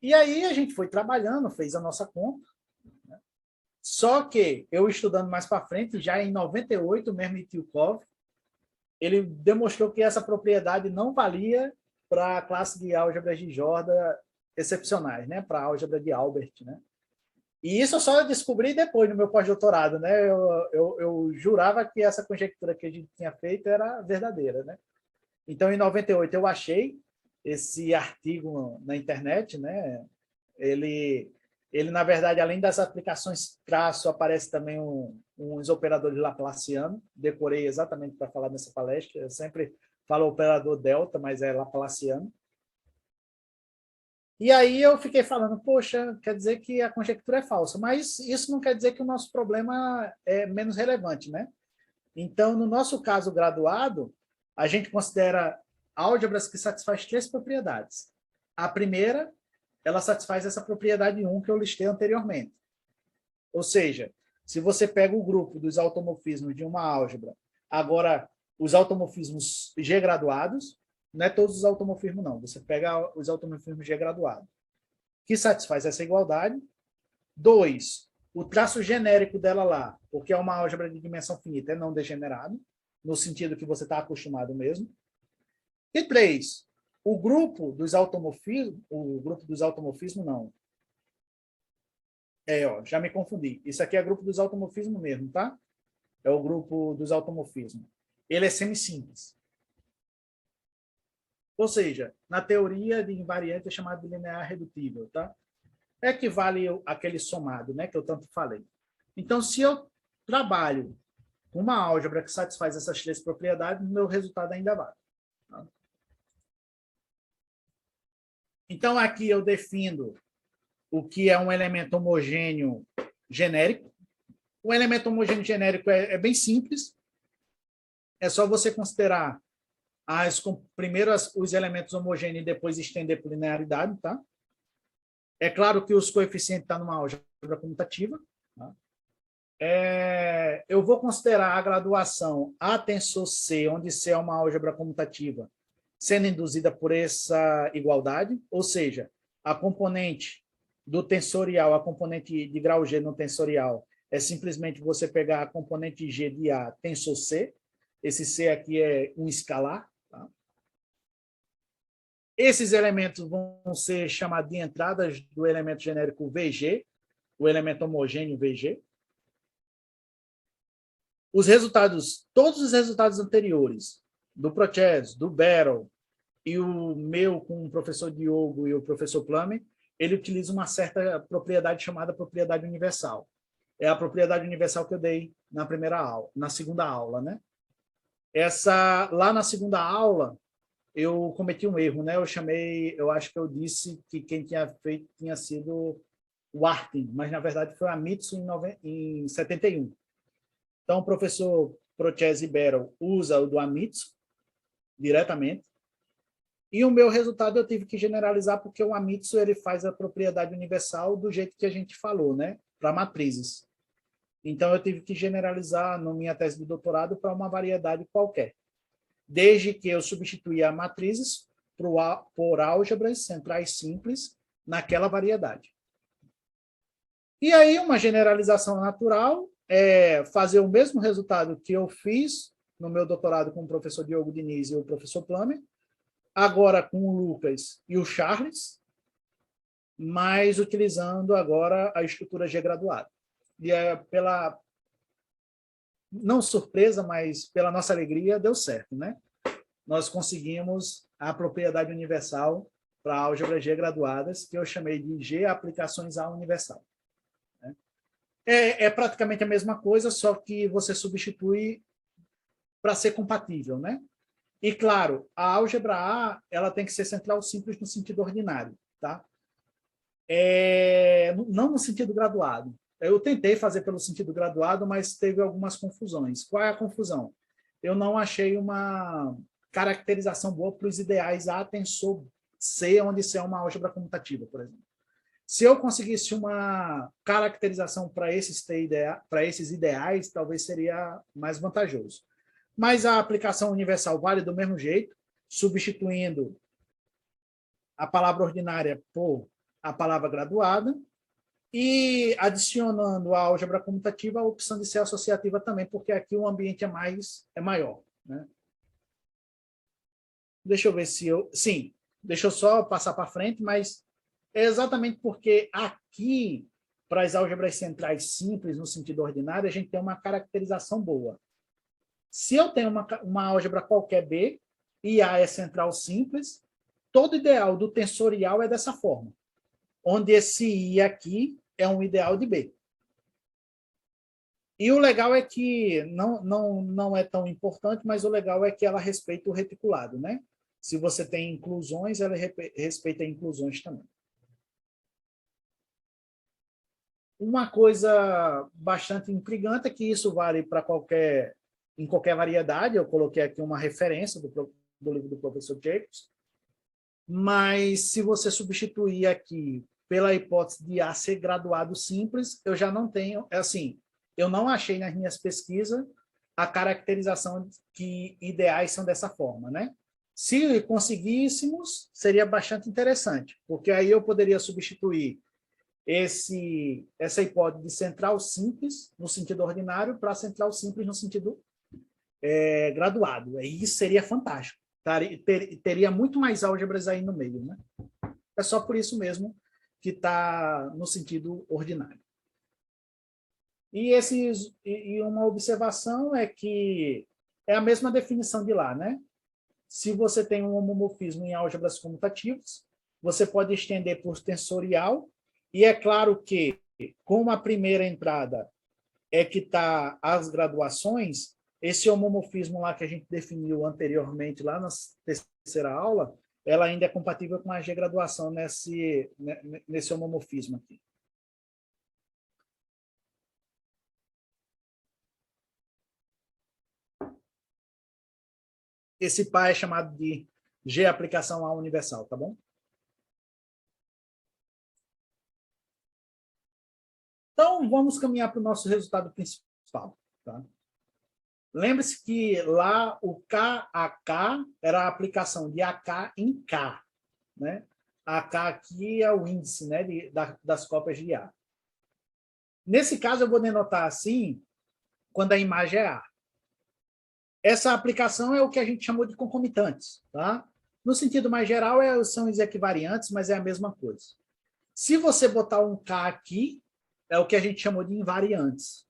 E aí a gente foi trabalhando, fez a nossa conta, né? Só que eu estudando mais para frente, já em 98, o mesmo Tilkov, ele demonstrou que essa propriedade não valia para a classe de álgebras de Jordan excepcionais, né? Para a álgebra de Albert, né? E isso eu só descobri depois no meu pós-doutorado, né? Eu jurava que essa conjectura que a gente tinha feito era verdadeira, né? Então, em 98, eu achei esse artigo na internet, né? Ele, na verdade, além das aplicações traço, aparece também uns operadores Laplaciano. Decorei exatamente para falar nessa palestra. Eu sempre falo operador delta, mas é Laplaciano. E aí eu fiquei falando, poxa, quer dizer que a conjectura é falsa, mas isso não quer dizer que o nosso problema é menos relevante, né? Então, no nosso caso graduado, a gente considera álgebras que satisfazem 3 propriedades. A primeira, ela satisfaz essa propriedade 1 que eu listei anteriormente. Ou seja, se você pega o grupo dos automorfismos de uma álgebra, agora os automorfismos G graduados, não é todos os automorfismos não, você pega os automorfismos G graduados, que satisfaz essa igualdade. 2, o traço genérico dela lá, porque é uma álgebra de dimensão finita, é não degenerado, no sentido que você está acostumado mesmo. E 3, o grupo dos automorfismos não. Ó, já me confundi. Isso aqui é grupo dos automorfismos mesmo, tá? É o grupo dos automorfismos. Ele é semisimples. Ou seja, na teoria de invariante é chamado de linear redutível, tá? Equivale àquele somado, né, que eu tanto falei. Então, se eu trabalho com uma álgebra que satisfaz essas 3 propriedades, meu resultado ainda vale. Tá? Então, aqui eu defino o que é um elemento homogêneo genérico. O elemento homogêneo genérico é bem simples. É só você considerar primeiro os elementos homogêneos e depois estender por linearidade, tá? É claro que os coeficientes estão numa álgebra comutativa. Tá? Eu vou considerar a graduação A tensor C, onde C é uma álgebra comutativa, sendo induzida por essa igualdade, ou seja, a componente do tensorial, a componente de grau G no tensorial, é simplesmente você pegar a componente G de A tensor C. Esse C aqui é um escalar. Tá? Esses elementos vão ser chamados de entradas do elemento genérico VG, o elemento homogêneo VG. Os resultados, todos os resultados anteriores, do Prochaz, do Battle, e o meu com o professor Diogo e o professor Plummer, ele utiliza uma certa propriedade chamada propriedade universal. É a propriedade universal que eu dei na primeira aula, na segunda aula, né? Lá na segunda aula, eu cometi um erro, né? Eu acho que eu disse que quem tinha feito tinha sido o Artin, mas na verdade foi a Mitsu em 71. Então, o professor Prochaz e Battle usa o do Amitsu diretamente. E o meu resultado eu tive que generalizar porque o Amitsu ele faz a propriedade universal do jeito que a gente falou, né? Para matrizes. Então, eu tive que generalizar na minha tese de doutorado para uma variedade qualquer. Desde que eu substituía matrizes por álgebras centrais simples naquela variedade. E aí, uma generalização natural é fazer o mesmo resultado que eu fiz no meu doutorado com o professor Diogo Diniz e o professor Plummer, agora com o Lucas e o Charles, mas utilizando agora a estrutura G graduada. E pela, não surpresa, mas pela nossa alegria, deu certo, né? Nós conseguimos a propriedade universal para álgebras G graduadas, que eu chamei de G aplicações A universal. É praticamente a mesma coisa, só que você substitui para ser compatível, né? E, claro, a álgebra A ela tem que ser central simples no sentido ordinário, tá? Não no sentido graduado. Eu tentei fazer pelo sentido graduado, mas teve algumas confusões. Qual é a confusão? Eu não achei uma caracterização boa para os ideais A tensor C, onde C é uma álgebra comutativa, por exemplo. Se eu conseguisse uma caracterização para esses ideais, talvez seria mais vantajoso. Mas a aplicação universal vale do mesmo jeito, substituindo a palavra ordinária por a palavra graduada. E adicionando a álgebra comutativa, a opção de ser associativa também, porque aqui o ambiente é maior. Né? Deixa eu ver se eu... Sim, deixa eu só passar para frente, mas é exatamente porque aqui, para as álgebras centrais simples, no sentido ordinário, a gente tem uma caracterização boa. Se eu tenho uma álgebra qualquer B, e A é central simples, todo ideal do tensorial é dessa forma, onde esse I aqui é um ideal de B. E o legal é que não é tão importante, mas o legal é que ela respeita o reticulado, né? Se você tem inclusões, ela respeita inclusões também. Uma coisa bastante intrigante é que isso vale para em qualquer variedade. Eu coloquei aqui uma referência do livro do professor Jacobs, mas se você substituir aqui pela hipótese de A ser graduado simples, eu já não tenho, assim, eu não achei nas minhas pesquisas a caracterização que ideais são dessa forma, né? Se conseguíssemos, seria bastante interessante, porque aí eu poderia substituir essa hipótese de central simples, no sentido ordinário, para central simples no sentido graduado. Aí isso seria fantástico. Teria muito mais álgebras aí no meio. Né? É só por isso mesmo que está no sentido ordinário. E uma observação é que é a mesma definição de lá. Né? Se você tem um homomorfismo em álgebras comutativas, você pode estender por tensorial, e é claro que, como a primeira entrada é que está as graduações, esse homomorfismo lá que a gente definiu anteriormente, lá na terceira aula, ela ainda é compatível com a G-graduação nesse homomorfismo aqui. Esse par é chamado de G-aplicação A universal, tá bom? Então, vamos caminhar para o nosso resultado principal. Tá? Lembre-se que lá o KAK era a aplicação de AK em K. Né? AK aqui é o índice, né, das cópias de A. Nesse caso, eu vou denotar assim, quando a imagem é A. Essa aplicação é o que a gente chamou de concomitantes. Tá? No sentido mais geral, são os equivariantes, mas é a mesma coisa. Se você botar um K aqui, é o que a gente chamou de invariantes.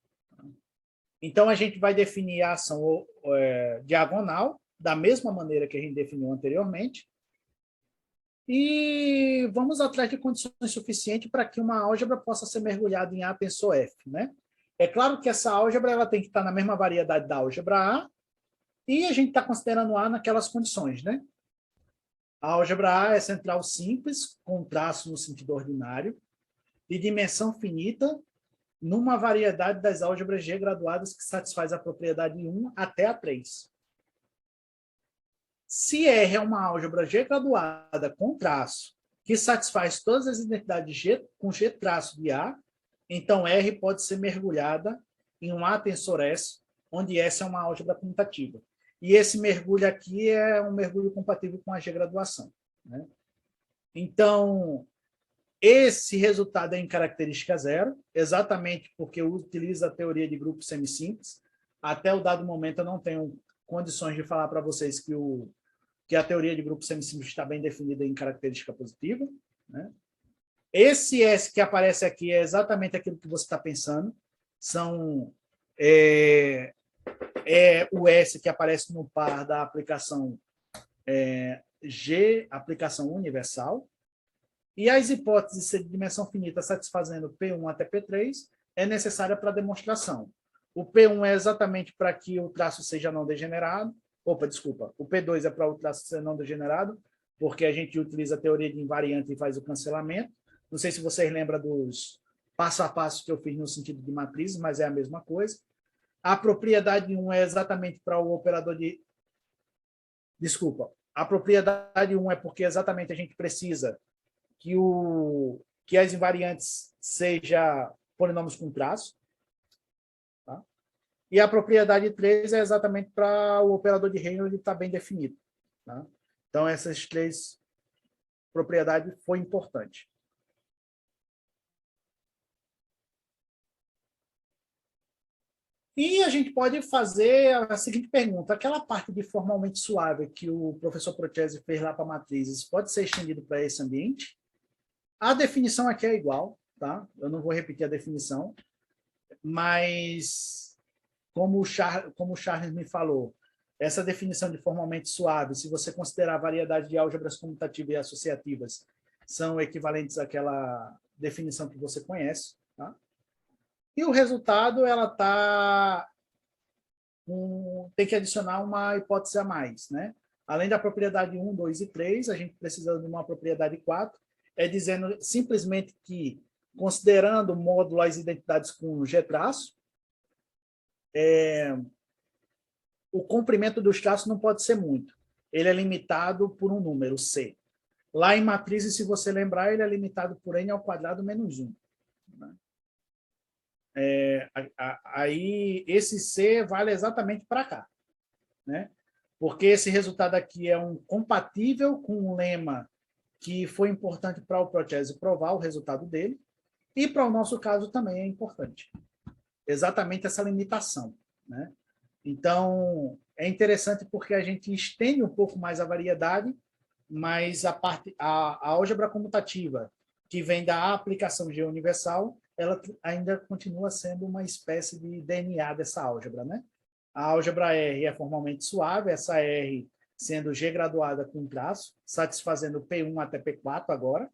Então, a gente vai definir a ação diagonal, da mesma maneira que a gente definiu anteriormente, e vamos atrás de condições suficientes para que uma álgebra possa ser mergulhada em A tensor F. Né? É claro que essa álgebra ela tem que estar na mesma variedade da álgebra A, e a gente está considerando A naquelas condições. Né? A álgebra A é central simples, com traço no sentido ordinário, de dimensão finita, numa variedade das álgebras G graduadas que satisfaz a propriedade 1 até a 3. Se R é uma álgebra G graduada com traço, que satisfaz todas as identidades G com G traço de A, então R pode ser mergulhada em um A tensor S, onde S é uma álgebra comutativa. E esse mergulho aqui é um mergulho compatível com a G graduação. Né? Então, esse resultado é em característica zero, exatamente porque utiliza a teoria de grupos semissimples. Até o dado momento, eu não tenho condições de falar para vocês que a teoria de grupos semissimples está bem definida em característica positiva. Né? Esse S que aparece aqui é exatamente aquilo que você está pensando. É o S que aparece no par da aplicação G, aplicação universal. E as hipóteses de dimensão finita satisfazendo P1 até P3 é necessária para a demonstração. O P1 é exatamente para que o traço seja não degenerado. Opa, desculpa. O P2 é para o traço ser não degenerado, porque a gente utiliza a teoria de invariante e faz o cancelamento. Não sei se vocês lembram dos passo a passo que eu fiz no sentido de matrizes, mas é a mesma coisa. A propriedade 1 é exatamente para o operador de... Desculpa. A propriedade 1 é porque exatamente a gente precisa que as invariantes sejam polinômios com traço. Tá? E a propriedade 3 é exatamente para o operador de Reynolds estar bem definido. Tá? Então, essas três propriedades foi importante. E a gente pode fazer a seguinte pergunta: aquela parte de formalmente suave que o professor Procesi fez lá para matrizes pode ser estendido para esse ambiente? A definição aqui é igual, tá? Eu não vou repetir a definição, mas como o Charles me falou, essa definição de formalmente suave, se você considerar a variedade de álgebras comutativas e associativas, são equivalentes àquela definição que você conhece, tá? E o resultado, tem que adicionar uma hipótese a mais, né? Além da propriedade 1, 2 e 3, a gente precisa de uma propriedade 4, dizendo simplesmente que, considerando o módulo as identidades com G-traço, o comprimento dos traços não pode ser muito. Ele é limitado por um número, C. Lá em matrizes, se você lembrar, ele é limitado por n ao quadrado menos 1. Aí, esse C vale exatamente para cá, né? Porque esse resultado aqui é compatível com um lema que foi importante para o Procesi provar o resultado dele, e para o nosso caso também é importante. Exatamente essa limitação, né? Então, é interessante porque a gente estende um pouco mais a variedade, mas a álgebra comutativa, que vem da aplicação G-universal, ela ainda continua sendo uma espécie de DNA dessa álgebra, né? A álgebra R é formalmente suave, essa R sendo G graduada com traço, satisfazendo P1 até P4 agora.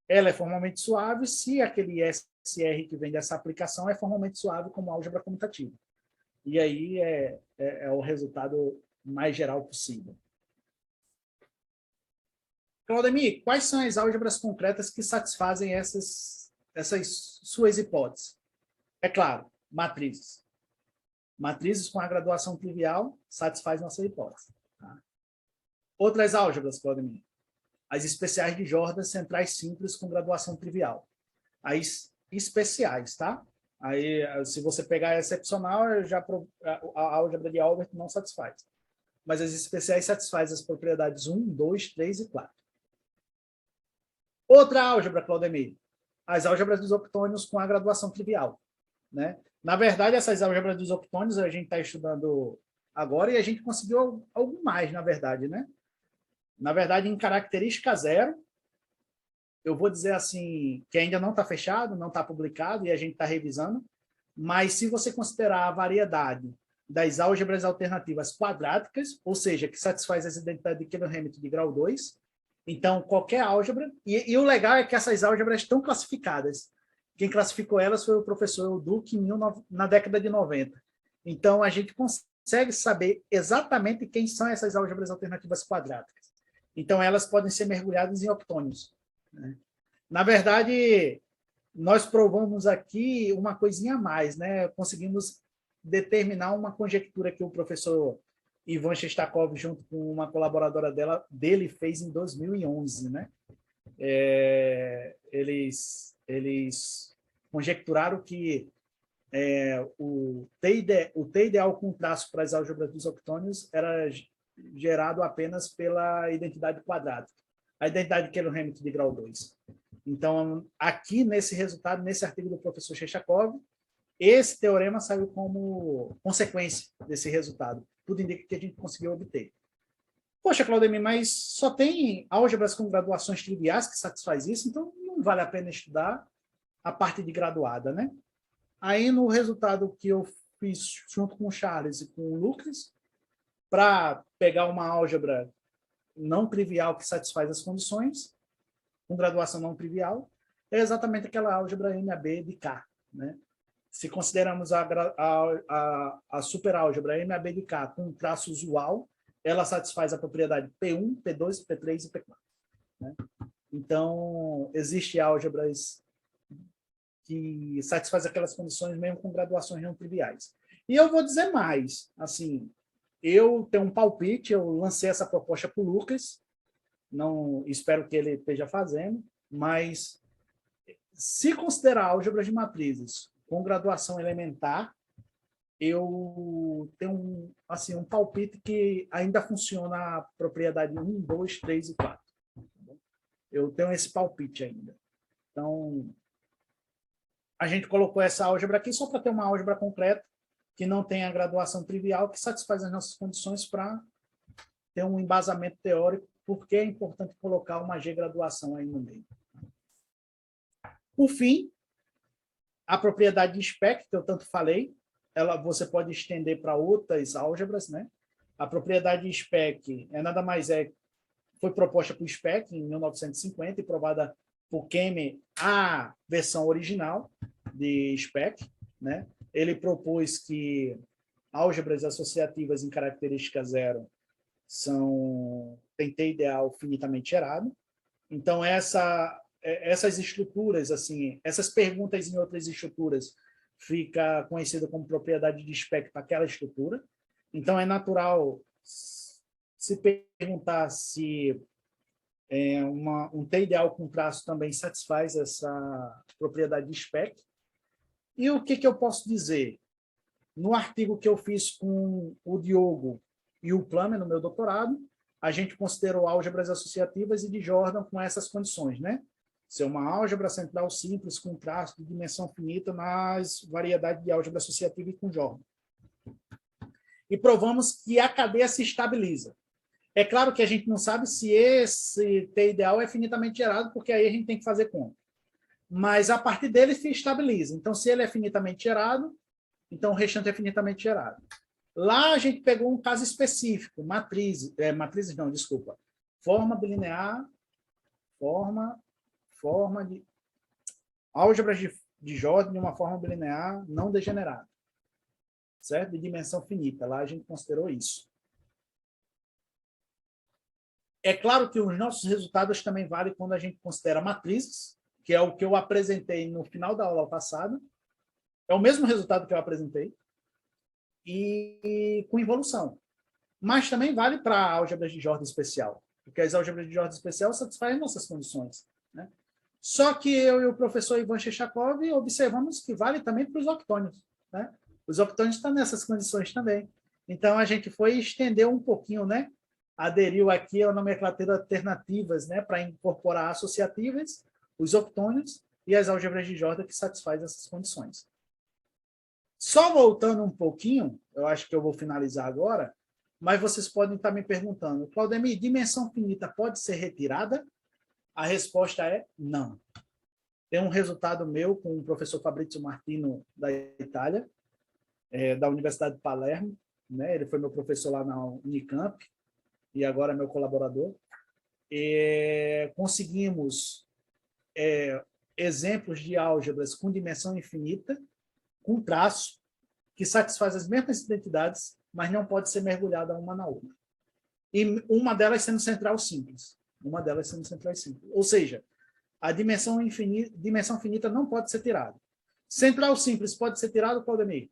Ela é formalmente suave se aquele SR que vem dessa aplicação é formalmente suave como álgebra comutativa. E aí é o resultado mais geral possível. Claudemir, quais são as álgebras concretas que satisfazem essas suas hipóteses? É claro, matrizes. Matrizes com a graduação trivial satisfaz nossa hipótese. Tá? Outras álgebras, Claudemir. As especiais de Jordan, centrais simples com graduação trivial. As especiais, tá? Aí, se você pegar a excepcional, a álgebra de Albert não satisfaz. Mas as especiais satisfazem as propriedades 1, 2, 3 e 4. Outra álgebra, Claudemir. As álgebras dos octônios com a graduação trivial, né? Na verdade, essas álgebras dos octônios a gente está estudando agora e a gente conseguiu algo mais, na verdade, né? Na verdade, em característica 0, eu vou dizer assim, que ainda não está fechado, não está publicado e a gente está revisando, mas se você considerar a variedade das álgebras alternativas quadráticas, ou seja, que satisfaz as identidades de Keller-Hamilton de grau 2, então qualquer álgebra, e o legal é que essas álgebras estão classificadas. Quem classificou elas foi o professor Duque na década de 90. Então, a gente consegue saber exatamente quem são essas álgebras alternativas quadráticas. Então, elas podem ser mergulhadas em octônios, né? Na verdade, nós provamos aqui uma coisinha a mais, né? Conseguimos determinar uma conjectura que o professor Ivan Shestakov, junto com uma colaboradora dele, fez em 2011, né? Eles conjecturaram que o T ideal com traço para as álgebras dos octônios era gerado apenas pela identidade quadrática, a identidade de Keller-Hamilton de grau 2. Então, aqui nesse resultado, nesse artigo do professor Shestakov, esse teorema saiu como consequência desse resultado. Tudo indica que a gente conseguiu obter. Poxa, Claudemir, mas só tem álgebras com graduações triviais que satisfaz isso, então não vale a pena estudar a parte de graduada, né? Aí, no resultado que eu fiz junto com o Charles e com o Lucas, para pegar uma álgebra não trivial que satisfaz as condições, com graduação não trivial, é exatamente aquela álgebra MAB de K, né? Se consideramos a superálgebra MAB de K com um traço usual, ela satisfaz a propriedade P1, P2, P3 e P4. Né? Então, existem álgebras que satisfazem aquelas condições mesmo com graduações não triviais. E eu vou dizer mais, assim, eu tenho um palpite, eu lancei essa proposta para o Lucas, não espero que ele esteja fazendo, mas se considerar álgebras de matrizes com graduação elementar, eu tenho assim, um palpite que ainda funciona a propriedade 1, 2, 3 e 4. Eu tenho esse palpite ainda. Então, a gente colocou essa álgebra aqui só para ter uma álgebra concreta, que não tem a graduação trivial, que satisfaz as nossas condições para ter um embasamento teórico, porque é importante colocar uma G-graduação aí no meio. Por fim, a propriedade de Speck, que eu tanto falei, você pode estender para outras álgebras, né? A propriedade de Speck nada mais foi proposta por Speck em 1950 e provada por Kemme, a versão original de Speck, né? Ele propôs que álgebras associativas em característica zero têm T ideal finitamente gerado. Então, essas estruturas, assim, essas perguntas em outras estruturas, fica conhecida como propriedade de Speck para aquela estrutura. Então, é natural se perguntar se um T ideal com traço também satisfaz essa propriedade de Speck. E o que eu posso dizer? No artigo que eu fiz com o Diogo e o Plummer, no meu doutorado, a gente considerou álgebras associativas e de Jordan com essas condições, né? Ser uma álgebra central simples com traço de dimensão finita nas variedades de álgebra associativa e com Jordan. E provamos que a cadeia se estabiliza. É claro que a gente não sabe se esse T ideal é finitamente gerado, porque aí a gente tem que fazer conta. Mas a partir dele se estabiliza. Então, se ele é finitamente gerado, então o restante é finitamente gerado. Lá a gente pegou um caso específico, forma bilinear, forma de álgebras de Jordan de uma forma bilinear não degenerada, certo? De dimensão finita. Lá a gente considerou isso. É claro que os nossos resultados também valem quando a gente considera matrizes, que é o que eu apresentei no final da aula passada. É o mesmo resultado que eu apresentei, e com involução. Mas também vale para álgebras de Jordan especial, porque as álgebras de Jordan especial satisfazem nossas condições, né? Só que eu e o professor Ivan Shechakov observamos que vale também para os octônios, né? Os octônios estão nessas condições também. Então, a gente foi estender um pouquinho, né? Aderiu aqui a nomenclatura alternativas, né? Para incorporar associativas, os octônios e as álgebras de Jordan que satisfazem essas condições. Só voltando um pouquinho, eu acho que eu vou finalizar agora, mas vocês podem estar me perguntando, Claudemir, dimensão finita pode ser retirada? A resposta é não. Tem um resultado meu com o professor Fabrizio Martino, da Itália, da Universidade de Palermo, né? Ele foi meu professor lá na Unicamp e agora é meu colaborador. Conseguimos exemplos de álgebras com dimensão infinita, com traço, que satisfaz as mesmas identidades, mas não pode ser mergulhada uma na outra. E uma delas sendo central simples. Ou seja, a dimensão finita não pode ser tirada. Central simples pode ser tirado, Claudemir?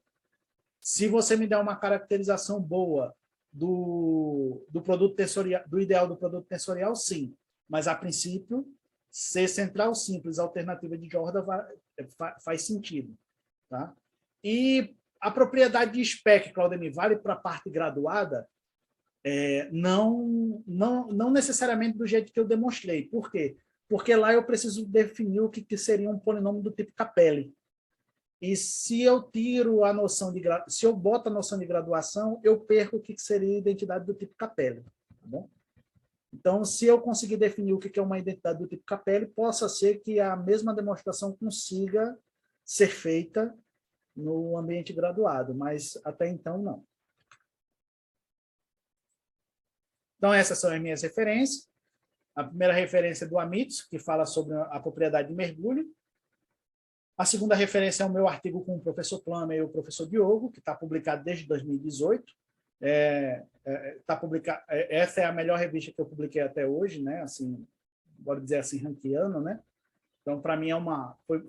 Se você me der uma caracterização boa do produto tensorial, do ideal do produto tensorial, sim. Mas, a princípio, ser central simples, alternativa de Jordan, faz sentido. Tá? E a propriedade de Speck, Claudemir, vale para a parte graduada? Não necessariamente do jeito que eu demonstrei. Por quê? Porque lá eu preciso definir o que seria um polinômio do tipo Capelli. E se eu tiro a noção de se eu boto a noção de graduação, eu perco o que seria a identidade do tipo Capelli. Tá bom? Então, se eu conseguir definir o que é uma identidade do tipo Capelli, possa ser que a mesma demonstração consiga ser feita no ambiente graduado, mas até então não. Então, essas são as minhas referências. A primeira referência é do Amitsu, que fala sobre a propriedade de mergulho. A segunda referência é o meu artigo com o professor Plummer e o professor Diogo, que está publicado desde 2018. Essa é a melhor revista que eu publiquei até hoje, né? Assim, pode dizer assim, ranqueando, né? Então, para mim,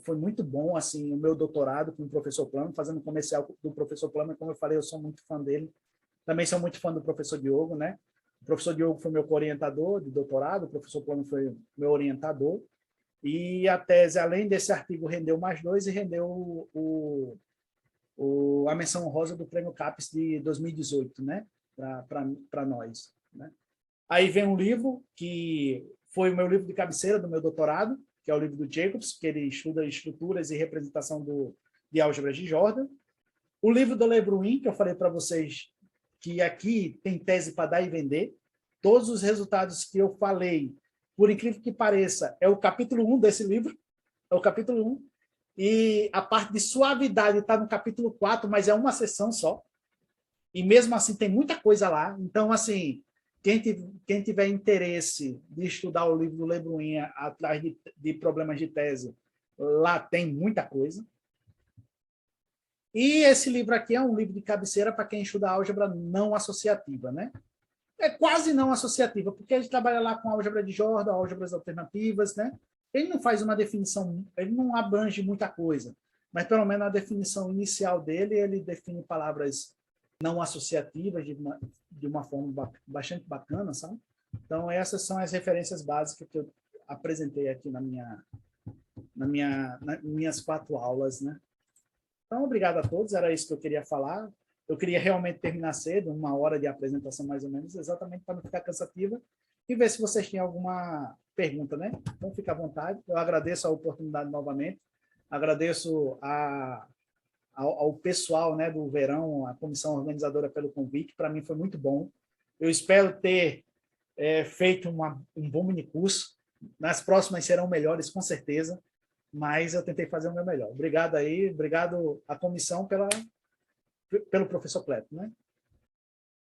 foi muito bom assim, o meu doutorado com o professor Plummer, fazendo comercial do professor Plummer. Como eu falei, eu sou muito fã dele. Também sou muito fã do professor Diogo, né? O professor Diogo foi meu orientador de doutorado, o professor Plummer foi meu orientador. E a tese, além desse artigo, rendeu mais 2 e rendeu a menção honrosa do Prêmio CAPES de 2018, né? Para nós. Né? Aí vem um livro que foi o meu livro de cabeceira do meu doutorado, que é o livro do Jacobs, que ele estuda estruturas e representação de álgebras de Jordan. O livro do Le Brun, que eu falei para vocês que aqui tem tese para dar e vender. Todos os resultados que eu falei, por incrível que pareça, é o capítulo 1 desse livro, é o capítulo 1, e a parte de suavidade está no capítulo 4, mas é uma sessão só, e mesmo assim tem muita coisa lá. Então, assim, quem tiver interesse de estudar o livro do Le Brun atrás de problemas de tese, lá tem muita coisa. E esse livro aqui é um livro de cabeceira para quem estuda álgebra não associativa, né? É quase não associativa, porque a gente trabalha lá com álgebra de Jordan, álgebras alternativas, né? Ele não faz uma definição, ele não abrange muita coisa, mas pelo menos a definição inicial dele, ele define palavras não associativas de uma forma bastante bacana, sabe? Então, essas são as referências básicas que eu apresentei aqui nas minhas 4 aulas, né? Então, obrigado a todos, era isso que eu queria falar. Eu queria realmente terminar cedo, 1 hora de apresentação mais ou menos, exatamente para não ficar cansativa, e ver se vocês têm alguma pergunta, né? Então, fica à vontade. Eu agradeço a oportunidade novamente, agradeço ao pessoal, né, do Verão, a comissão organizadora pelo convite, para mim foi muito bom. Eu espero ter feito um bom minicurso. Nas próximas serão melhores, com certeza, mas eu tentei fazer o meu melhor. Obrigado aí, obrigado à comissão pelo professor Cleto, né?